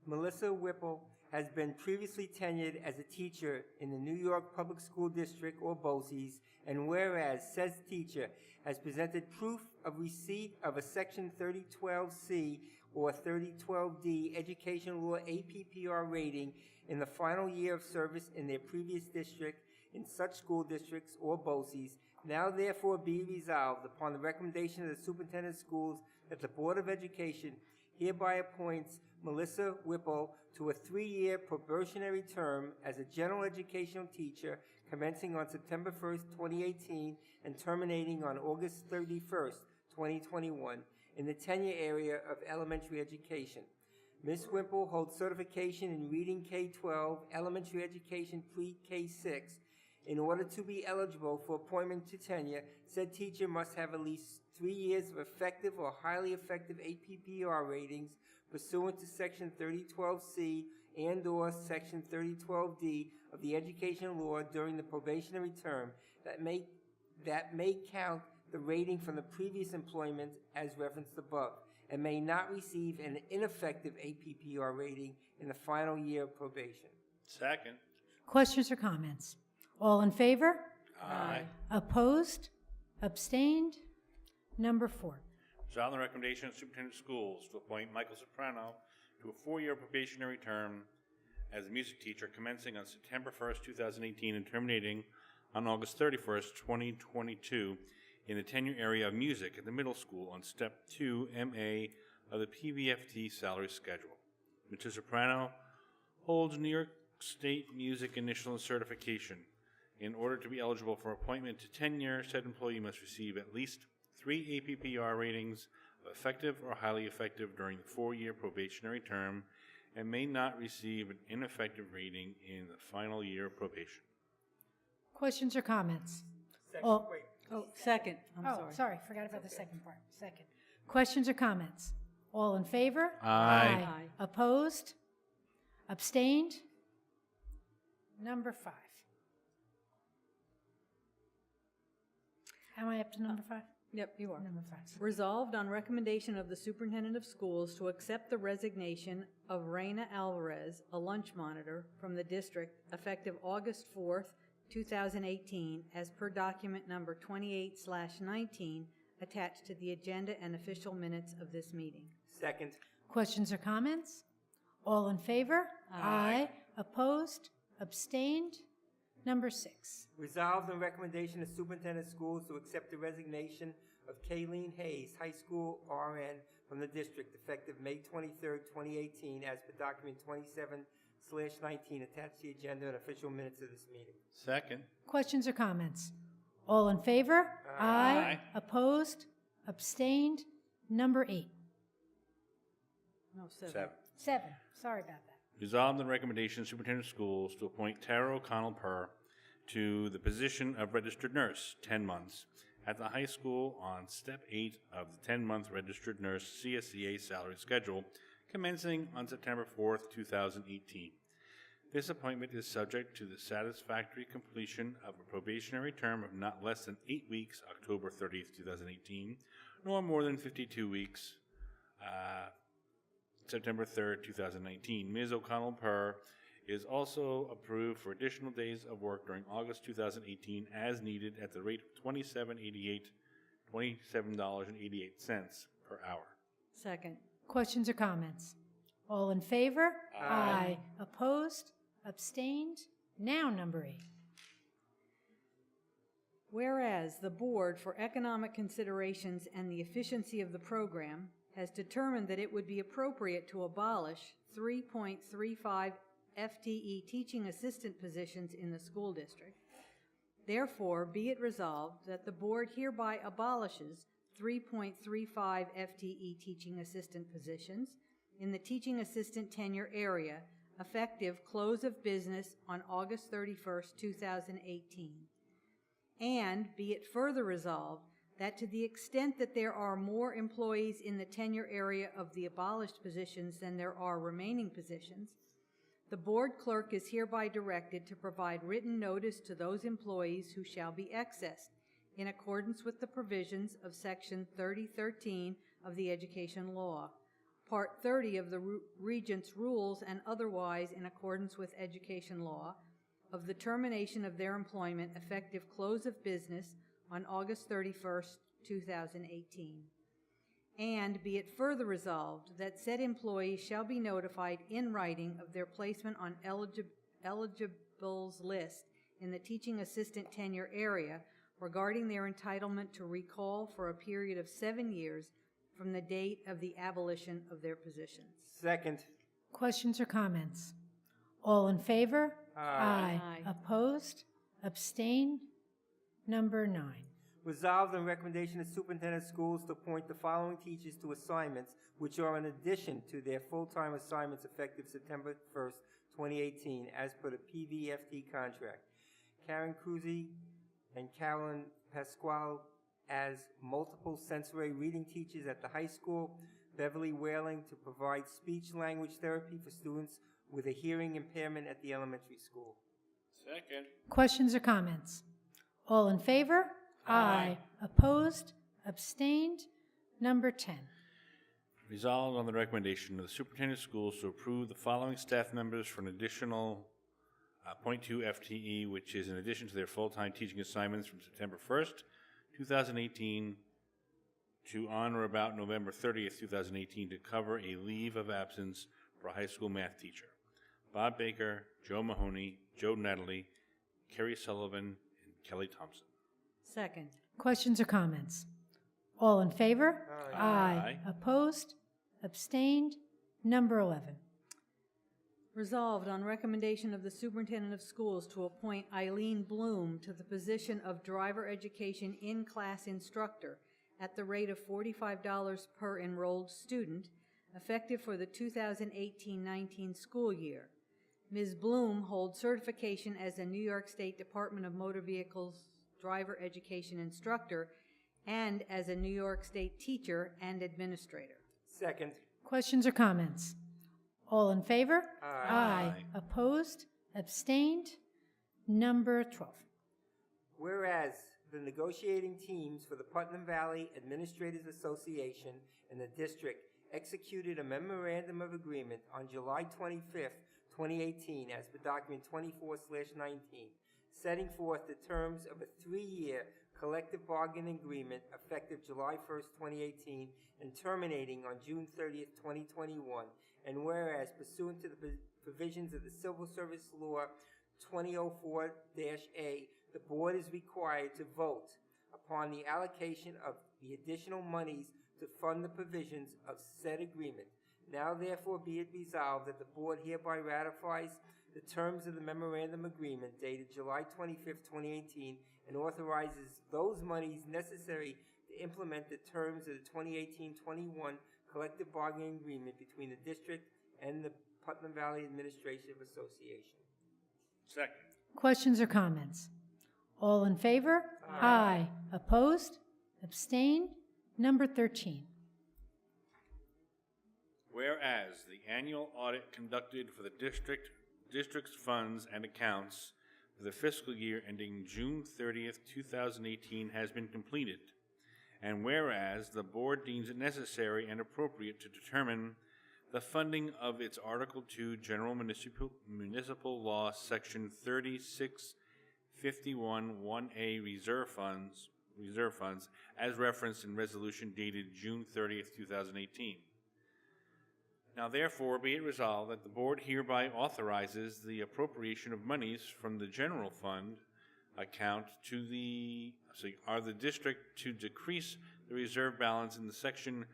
Melissa Whipple has been previously tenured as a teacher in the New York Public School District or BOCES, and whereas said teacher has presented proof of receipt of a Section 3012C or 3012D Education Law APPR rating in the final year of service in their previous district in such school districts or BOCES, now therefore be resolved upon the recommendation of the Superintendent of Schools that the Board of Education hereby appoints Melissa Whipple to a 3-year probationary term as a general educational teacher commencing on September 1st, 2018 and terminating on August 31st, 2021 in the tenure area of elementary education. Ms. Whipple holds certification in Reading K-12, elementary education pre-K-6. In order to be eligible for appointment to tenure, said teacher must have at least 3 years of effective or highly effective APPR ratings pursuant to Section 3012C and or Section 3012D of the Education Law during the probationary term that may count the rating from the previous employment as referenced above and may not receive an ineffective APPR rating in the final year of probation. Second. Questions or comments? All in favor? Aye. Opposed? Abstained? Number 4. Resolve on the recommendation of the Superintendent of Schools to appoint Michael Soprano to a 4-year probationary term as a music teacher commencing on September 1st, 2018 and terminating on August 31st, 2022 in the tenure area of music at the middle school on Step 2 MA of the PVFT salary schedule. Mr. Soprano holds New York State Music Initial Certification. In order to be eligible for appointment to tenure, said employee must receive at least 3 APPR ratings of effective or highly effective during the 4-year probationary term and may not receive an ineffective rating in the final year of probation. Questions or comments? Second. I'm sorry. Sorry, forgot about the second part. Second. Questions or comments? All in favor? Aye. Opposed? Abstained? Number 5. Am I up to number 5? Yep, you are. Number 5. Resolved on recommendation of the Superintendent of Schools to accept the resignation of Reina Alvarez, a lunch monitor, from the district effective August 4th, 2018, as per document number 28/19 attached to the agenda and official minutes of this meeting. Second. Questions or comments? All in favor? Aye. Opposed? Abstained? Number 6. Resolved on recommendation of Superintendent of Schools to accept the resignation of Kayleen Hayes, high school RN, from the district effective May 23rd, 2018, as per document 27/19 attached to the agenda and official minutes of this meeting. Second. Questions or comments? All in favor? Aye. Opposed? Abstained? Number 8. No, 7. 7. Sorry about that. Resolved on the recommendation of the Superintendent of Schools to appoint Tara O'Connell Purr to the position of registered nurse, 10 months, at the high school on Step 8 of the 10-month registered nurse CSEA salary schedule, commencing on September 4th, 2018. This appointment is subject to the satisfactory completion of a probationary term of not less than 8 weeks, October 30th, 2018, nor more than 52 weeks, September 3rd, 2019. Ms. O'Connell Purr is also approved for additional days of work during August 2018 as needed at the rate of $27.88 per hour. Second. Questions or comments? All in favor? Aye. Opposed? Abstained? Now number 8. Whereas the Board for Economic Considerations and the Efficiency of the Program has determined that it would be appropriate to abolish 3.35 FTE teaching assistant positions in the school district. Therefore, be it resolved that the Board hereby abolishes 3.35 FTE teaching assistant positions in the teaching assistant tenure area effective close of business on August 31st, 2018. And be it further resolved that to the extent that there are more employees in the tenure area of the abolished positions than there are remaining positions, the board clerk is hereby directed to provide written notice to those employees who shall be excessed in accordance with the provisions of Section 3013 of the Education Law, Part 30 of the Regents' Rules, and otherwise in accordance with Education Law, of the termination of their employment effective close of business on August 31st, 2018. And be it further resolved that said employees shall be notified in writing of their placement on eligibles list in the teaching assistant tenure area regarding their entitlement to recall for a period of 7 years from the date of the abolition of their positions. Second. Questions or comments? All in favor? Aye. Aye. Opposed? Abstained? Number 9. Resolved on recommendation of superintendent of schools to appoint the following teachers to assignments which are in addition to their full-time assignments effective September 1st, 2018, as per the PVFT contract. Karen Cruzy and Carolyn Pasquale as multiple sensory reading teachers at the high school. Beverly Whaling to provide speech-language therapy for students with a hearing impairment at the elementary school. Second. Questions or comments? All in favor? Aye. Opposed? Abstained? Number 10. Resolved on the recommendation of the superintendent of schools to approve the following staff members for an additional 0.2 FTE, which is in addition to their full-time teaching assignments from September 1st, 2018 to on or about November 30th, 2018 to cover a leave of absence for a high school math teacher. Bob Baker, Joe Mahoney, Joe Natalie, Kerry Sullivan, and Kelly Thompson. Second. Questions or comments? All in favor? Aye. Opposed? Abstained? Number 11. Resolved on recommendation of the superintendent of schools to appoint Eileen Bloom to the position of driver education in-class instructor at the rate of $45 per enrolled student, effective for the 2018-19 school year. Ms. Bloom holds certification as a New York State Department of Motor Vehicles driver education instructor and as a New York State teacher and administrator. Second. Questions or comments? All in favor? Aye. Opposed? Abstained? Number 12. Whereas the negotiating teams for the Putnam Valley Administrators Association and the district executed a memorandum of agreement on July 25th, 2018, as per document 24/19, setting forth the terms of a 3-year collective bargaining agreement effective July 1st, 2018, and terminating on June 30th, 2021. And whereas pursuant to the provisions of the Civil Service Law 2004-A, the board is required to vote upon the allocation of the additional monies to fund the provisions of said agreement. Now therefore be it resolved that the board hereby ratifies the terms of the memorandum agreement dated July 25th, 2018, and authorizes those monies necessary to implement the terms of the 2018-21 collective bargaining agreement between the district and the Putnam Valley Administrative Association. Second. Questions or comments? All in favor? Aye. Opposed? Abstained? Number 13. Whereas the annual audit conducted for the district's funds and accounts for the fiscal year ending June 30th, 2018 has been completed, and whereas the board deems it necessary and appropriate to determine the funding of its Article 2 General Municipal Law Section 3651(1A) reserve funds as referenced in resolution dated June 30th, 2018. Now therefore be it resolved that the board hereby authorizes the appropriation of monies from the general fund account to the district to decrease the reserve balance in the section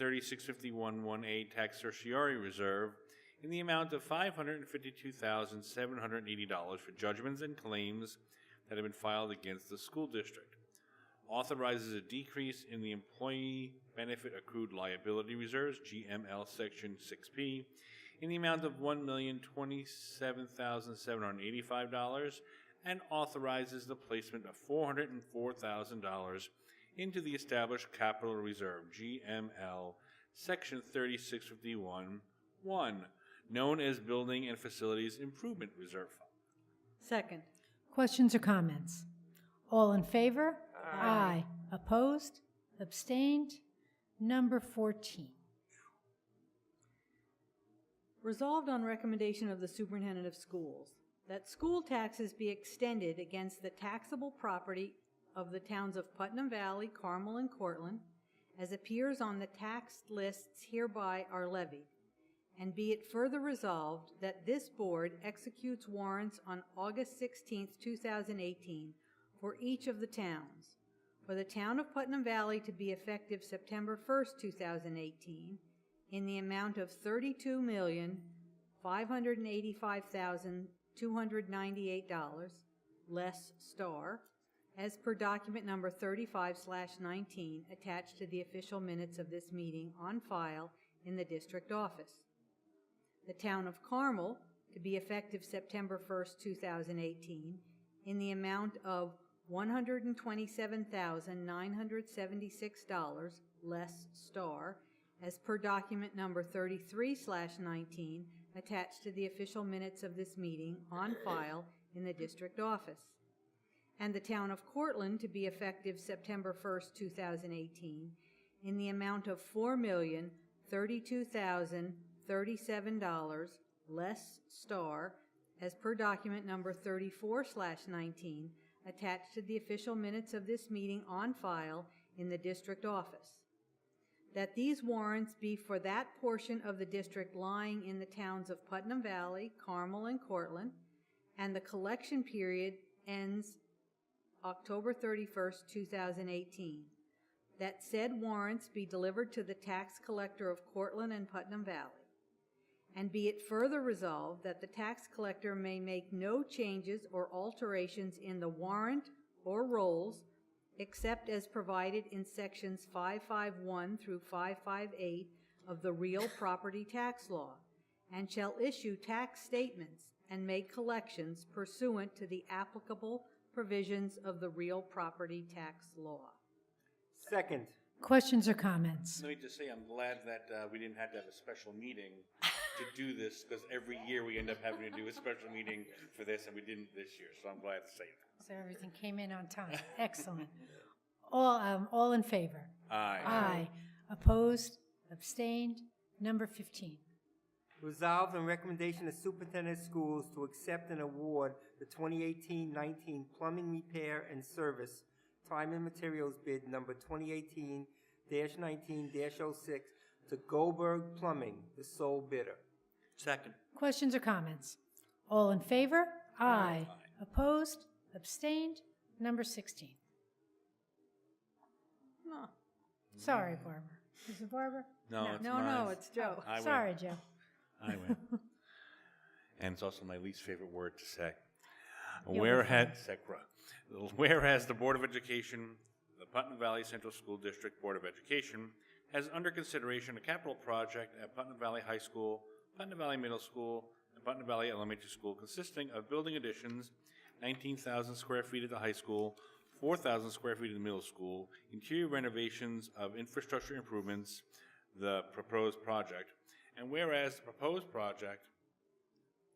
3651(1A) tax certiorari reserve in the amount of $552,780 for judgments and claims that have been filed against the school district. Authorizes a decrease in the Employee Benefit Accrued Liability Reserves, GML Section 6P, in the amount of $1,027,785, and authorizes the placement of $404,000 into the established capital reserve, GML, Section 3651-1, known as Building and Facilities Improvement Reserve Fund. Second. Questions or comments? All in favor? Aye. Opposed? Abstained? Number 14. Resolved on recommendation of the Superintendent of Schools that school taxes be extended against the taxable property of the towns of Putnam Valley, Carmel, and Cortland, as appears on the tax lists hereby are levied, and be it further resolved that this board executes warrants on August 16, 2018, for each of the towns. For the town of Putnam Valley to be effective September 1, 2018, in the amount of $32,585,298, less star, as per document number 35/19, attached to the official minutes of this meeting on file in the district office. The town of Carmel to be effective September 1, 2018, in the amount of $127,976, less star, as per document number 33/19, attached to the official minutes of this meeting on file in the district office. And the town of Cortland to be effective September 1, 2018, in the amount of $4,032,037, less star, as per document number 34/19, attached to the official minutes of this meeting on file in the district office. That these warrants be for that portion of the district lying in the towns of Putnam Valley, Carmel, and Cortland, and the collection period ends October 31, 2018. That said warrants be delivered to the tax collector of Cortland and Putnam Valley. And be it further resolved that the tax collector may make no changes or alterations in the warrant or rolls except as provided in sections 551 through 558 of the real property tax law, and shall issue tax statements and make collections pursuant to the applicable provisions of the real property tax law. Second. Questions or comments? Let me just say, I'm glad that we didn't have to have a special meeting to do this, because every year we end up having to do a special meeting for this, and we didn't this year, so I'm glad to say that. So everything came in on time. Excellent. All in favor? Aye. Aye. Opposed? Abstained? Number 15. Resolved on recommendation of Superintendent of Schools to accept and award the 2018-19 plumbing repair and service time and materials bid number 2018-19-06 to Goldberg Plumbing, the sole bidder. Second. Questions or comments? All in favor? Aye. Opposed? Abstained? Number 16. No, Sorry, Barbara. Is it Barbara? No, it's no, mine. it's Joe. I win. Sorry, Joe. I win. And it's also my least favorite word to say. You'll be Whereas the Board of Education, the Putnam Valley Central School District Board of Education, has under consideration a capital project at Putnam Valley High School, Putnam Valley Middle School, and Putnam Valley Elementary School, consisting of building additions, 19,000 square feet at the high school, 4,000 square feet at the middle school, interior renovations of infrastructure improvements, the proposed project. And whereas the proposed project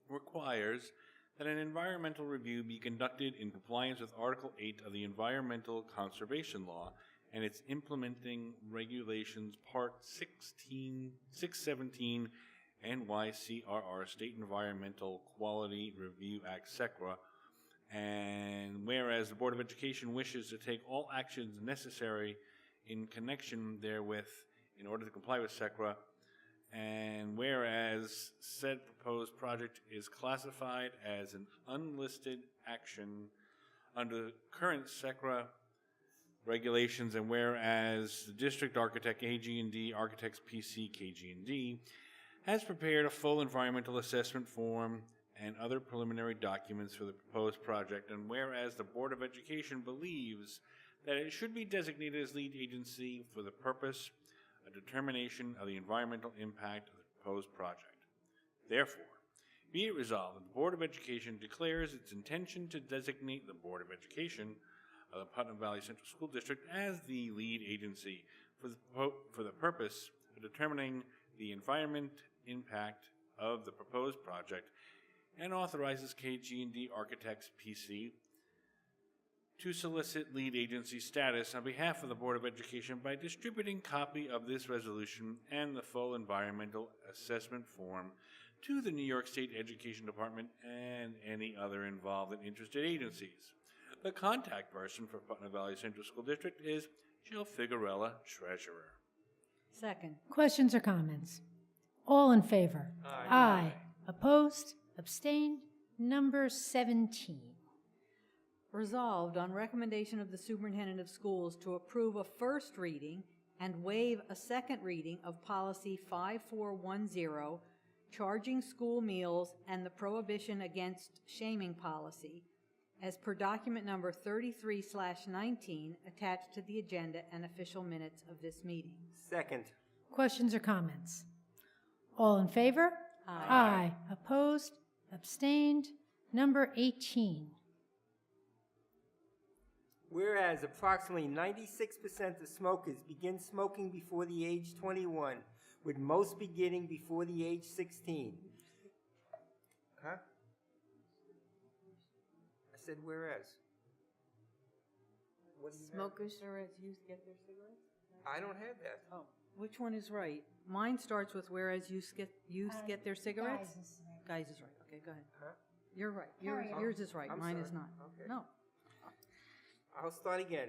requires that an environmental review be conducted in compliance with Article 8 of the Environmental Conservation Law and its implementing regulations, Part 617 NYCRR, State Environmental Quality Review Act, SECRA, and whereas the Board of Education wishes to take all actions necessary in connection therewith in order to comply with SECRA, and whereas said proposed project is classified as an unlisted action under current SECRA regulations, and whereas the district architect AG&D Architects PC KG&D has prepared a full environmental assessment form and other preliminary documents for the proposed project, and whereas the Board of Education believes that it should be designated as lead agency for the purpose of determination of the environmental impact of the proposed project. Therefore, be it resolved that the Board of Education declares its intention to designate the Board of Education of the Putnam Valley Central School District as the lead agency for the purpose of determining the environment impact of the proposed project, and authorizes KG&D Architects PC to solicit lead agency status on behalf of the Board of Education by distributing copy of this resolution and the full environmental assessment form to the New York State Education Department and any other involved and interested agencies. The contact person for Putnam Valley Central School District is Jill Figuerella, Treasurer. Second. Questions or comments? All in favor? Aye. Opposed? Abstained? Number 17. Resolved on recommendation of the superintendent of schools to approve a first reading and waive a second reading of policy 5410, charging school meals and the prohibition against shaming policy, as per document number 33/19 attached to the agenda and official minutes of this meeting. Second. Questions or comments? All in favor? Aye. Opposed? Abstained? Number 18. Whereas approximately 96% of smokers begin smoking before the age 21, with most beginning before the age 16. Huh? I said whereas. What do you have? Smokers or as youth get their cigarettes? I don't have that. Oh, which one is right? Mine starts with whereas youth get their cigarettes? Guys is right. Okay, go ahead. Huh? You're right. Carry on. Yours is right. I'm Mine is sorry. not. Okay. No. I'll start again.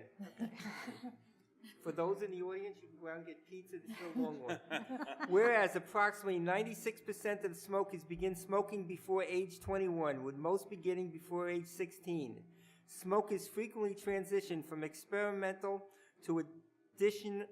For those in the audience, you can go out and get pizza. This is a long one. Whereas approximately 96% of smokers begin smoking before age 21, with most beginning before age 16. Smokers frequently transition from experimental to addiction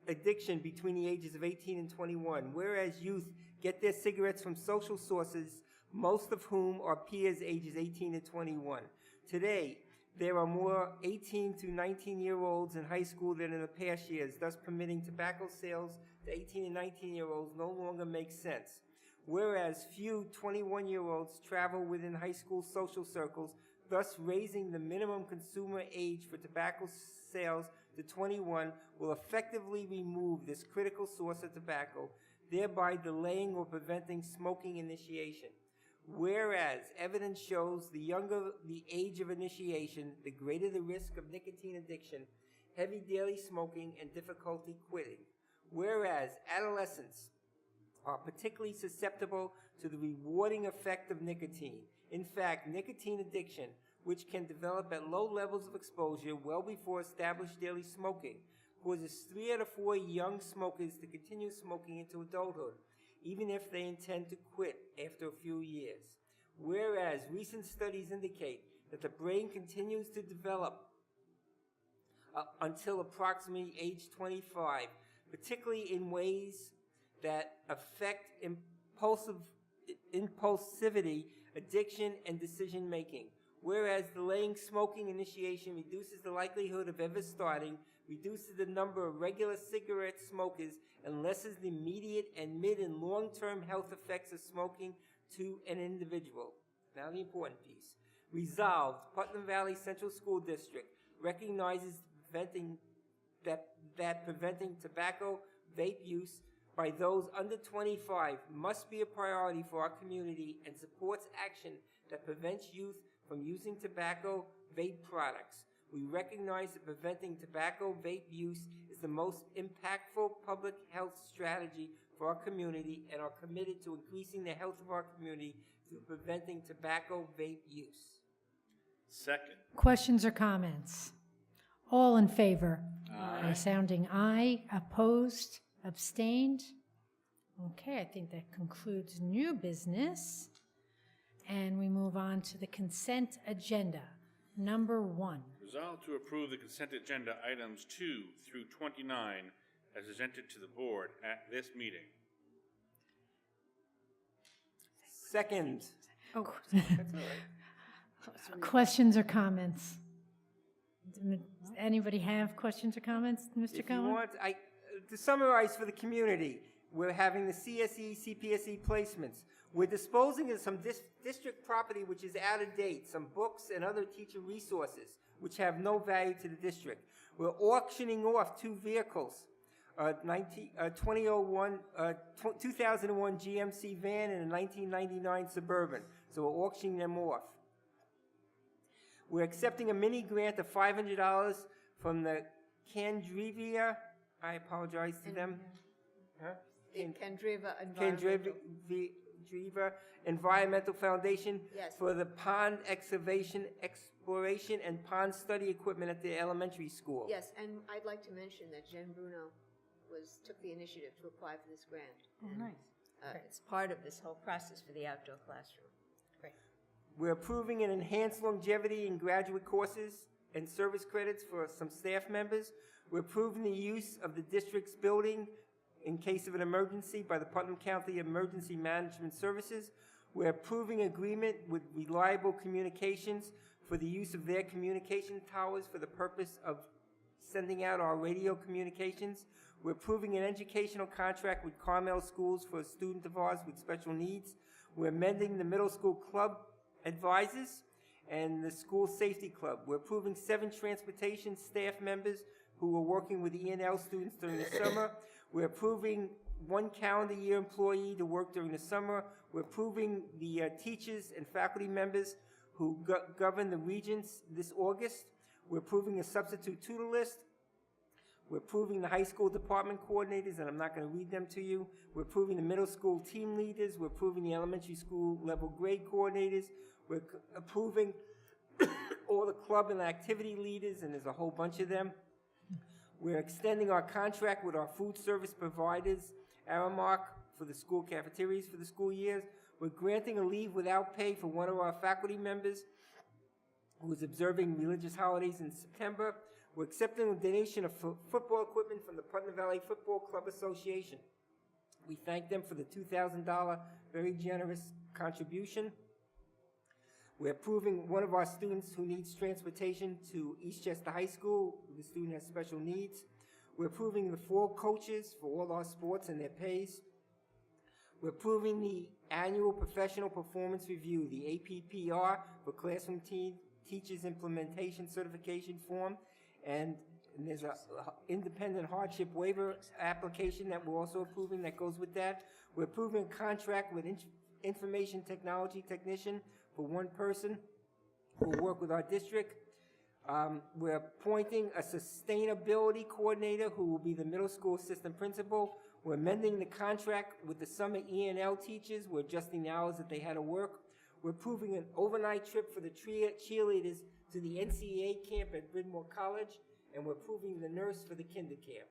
between the ages of 18 and 21, whereas youth get their cigarettes from social sources, most of whom are peers ages 18 to 21. Today, there are more 18 to 19-year-olds in high school than in the past years, thus permitting tobacco sales to 18 and 19-year-olds no longer makes sense. Whereas few 21-year-olds travel within high school social circles, thus raising the minimum consumer age for tobacco sales to 21 will effectively remove this critical source of tobacco, thereby delaying or preventing smoking initiation. Whereas evidence shows the younger the age of initiation, the greater the risk of nicotine addiction, heavy daily smoking, and difficulty quitting. Whereas adolescents are particularly susceptible to the rewarding effect of nicotine. In fact, nicotine addiction, which can develop at low levels of exposure well before established daily smoking, causes 3 out of 4 young smokers to continue smoking into adulthood, even if they intend to quit after a few years. Whereas recent studies indicate that the brain continues to develop until approximately age 25, particularly in ways that affect impulsivity, addiction, and decision-making. Whereas delaying smoking initiation reduces the likelihood of ever starting, reduces the number of regular cigarette smokers, and lessens the immediate and mid and long-term health effects of smoking to an individual. Now the important piece. Resolved, Putnam Valley Central School District recognizes preventing tobacco vape use by those under 25 must be a priority for our community and supports action that prevents youth from using tobacco vape products. We recognize that preventing tobacco vape use is the most impactful public health strategy for our community and are committed to increasing the health of our community through preventing tobacco vape use. Second. Questions or comments? All in favor? Aye. Sounding aye. Opposed? Abstained? Okay, I think that concludes new business. And we move on to the consent agenda. Number 1. Resolved to approve the consent agenda items 2 through 29 as presented to the board at this meeting. Second. Oh. That's all right. Questions or comments? Does anybody have questions or comments, Mr. If Cohen? you want, to summarize for the community, we're having the CSE, CPSE placements. We're disposing of some district property which is out of date, some books and other teacher resources which have no value to the district. We're auctioning off 2 vehicles, 2001 GMC van and a 1999 Suburban. So we're auctioning them off. We're accepting a mini grant of $500 from the Candrevia, I apologize to them. Huh? Kendriva Candreva Environmental Foundation Yes. for the pond excavation, exploration, and pond study equipment at the elementary school. Yes, and I'd like to mention that Jen Bruno took the initiative to apply for this grant. Oh, And, nice. It's part of this whole process for the outdoor classroom. We're approving an enhanced longevity in graduate courses and service credits for some staff members. We're approving the use of the district's building in case of an emergency by the Putnam County Emergency Management Services. We're approving agreement with Reliable Communications for the use of their communication towers for the purpose of sending out our radio communications. We're approving an educational contract with Carmel Schools for a student of ours with special needs. We're amending the middle school club advisors and the school safety club. We're approving 7 transportation staff members who are working with E&L students during the summer. We're approving 1 calendar year employee to work during the summer. We're approving the teachers and faculty members who govern the regents this August. We're approving a substitute tutor list. We're approving the high school department coordinators, and I'm not going to read them to you. We're approving the middle school team leaders. We're approving the elementary school level grade coordinators. We're approving all the club and activity leaders, and there's a whole bunch of them. We're extending our contract with our food service providers, Aramark, for the school cafeterias for the school years. We're granting a leave without pay for one of our faculty members who is observing religious holidays in September. We're accepting a donation of football equipment from the Putnam Valley Football Club Association. We thank them for the $2,000 very generous contribution. We're approving one of our students who needs transportation to Eastchester High School. The student has special needs. We're approving the 4 coaches for all our sports and their pays. We're approving the annual professional performance review, the APPR, for classroom teachers implementation certification form. And there's an independent hardship waiver application that we're also approving that goes with that. We're approving a contract with information technology technician for 1 person who will work with our district. We're appointing a sustainability coordinator who will be the middle school assistant principal. We're amending the contract with the summer E&L teachers. We're adjusting the hours that they had to work. We're approving an overnight trip for the cheerleaders to the NCAA camp at Bryn Mawr College, and we're approving the nurse for the kinder camp.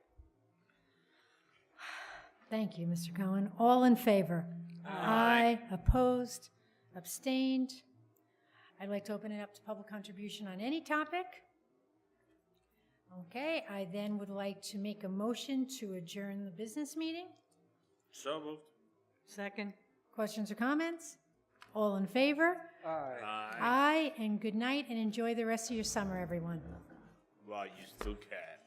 Thank you, Mr. Cohen. All in favor? Aye. Opposed? Abstained? I'd like to open it up to public contribution on any topic. Okay, I then would like to make a motion to adjourn the business meeting. So moved. Second. Questions or comments? All in favor? Aye. Aye, and good night, and enjoy the rest of your summer, everyone. Well, you still can.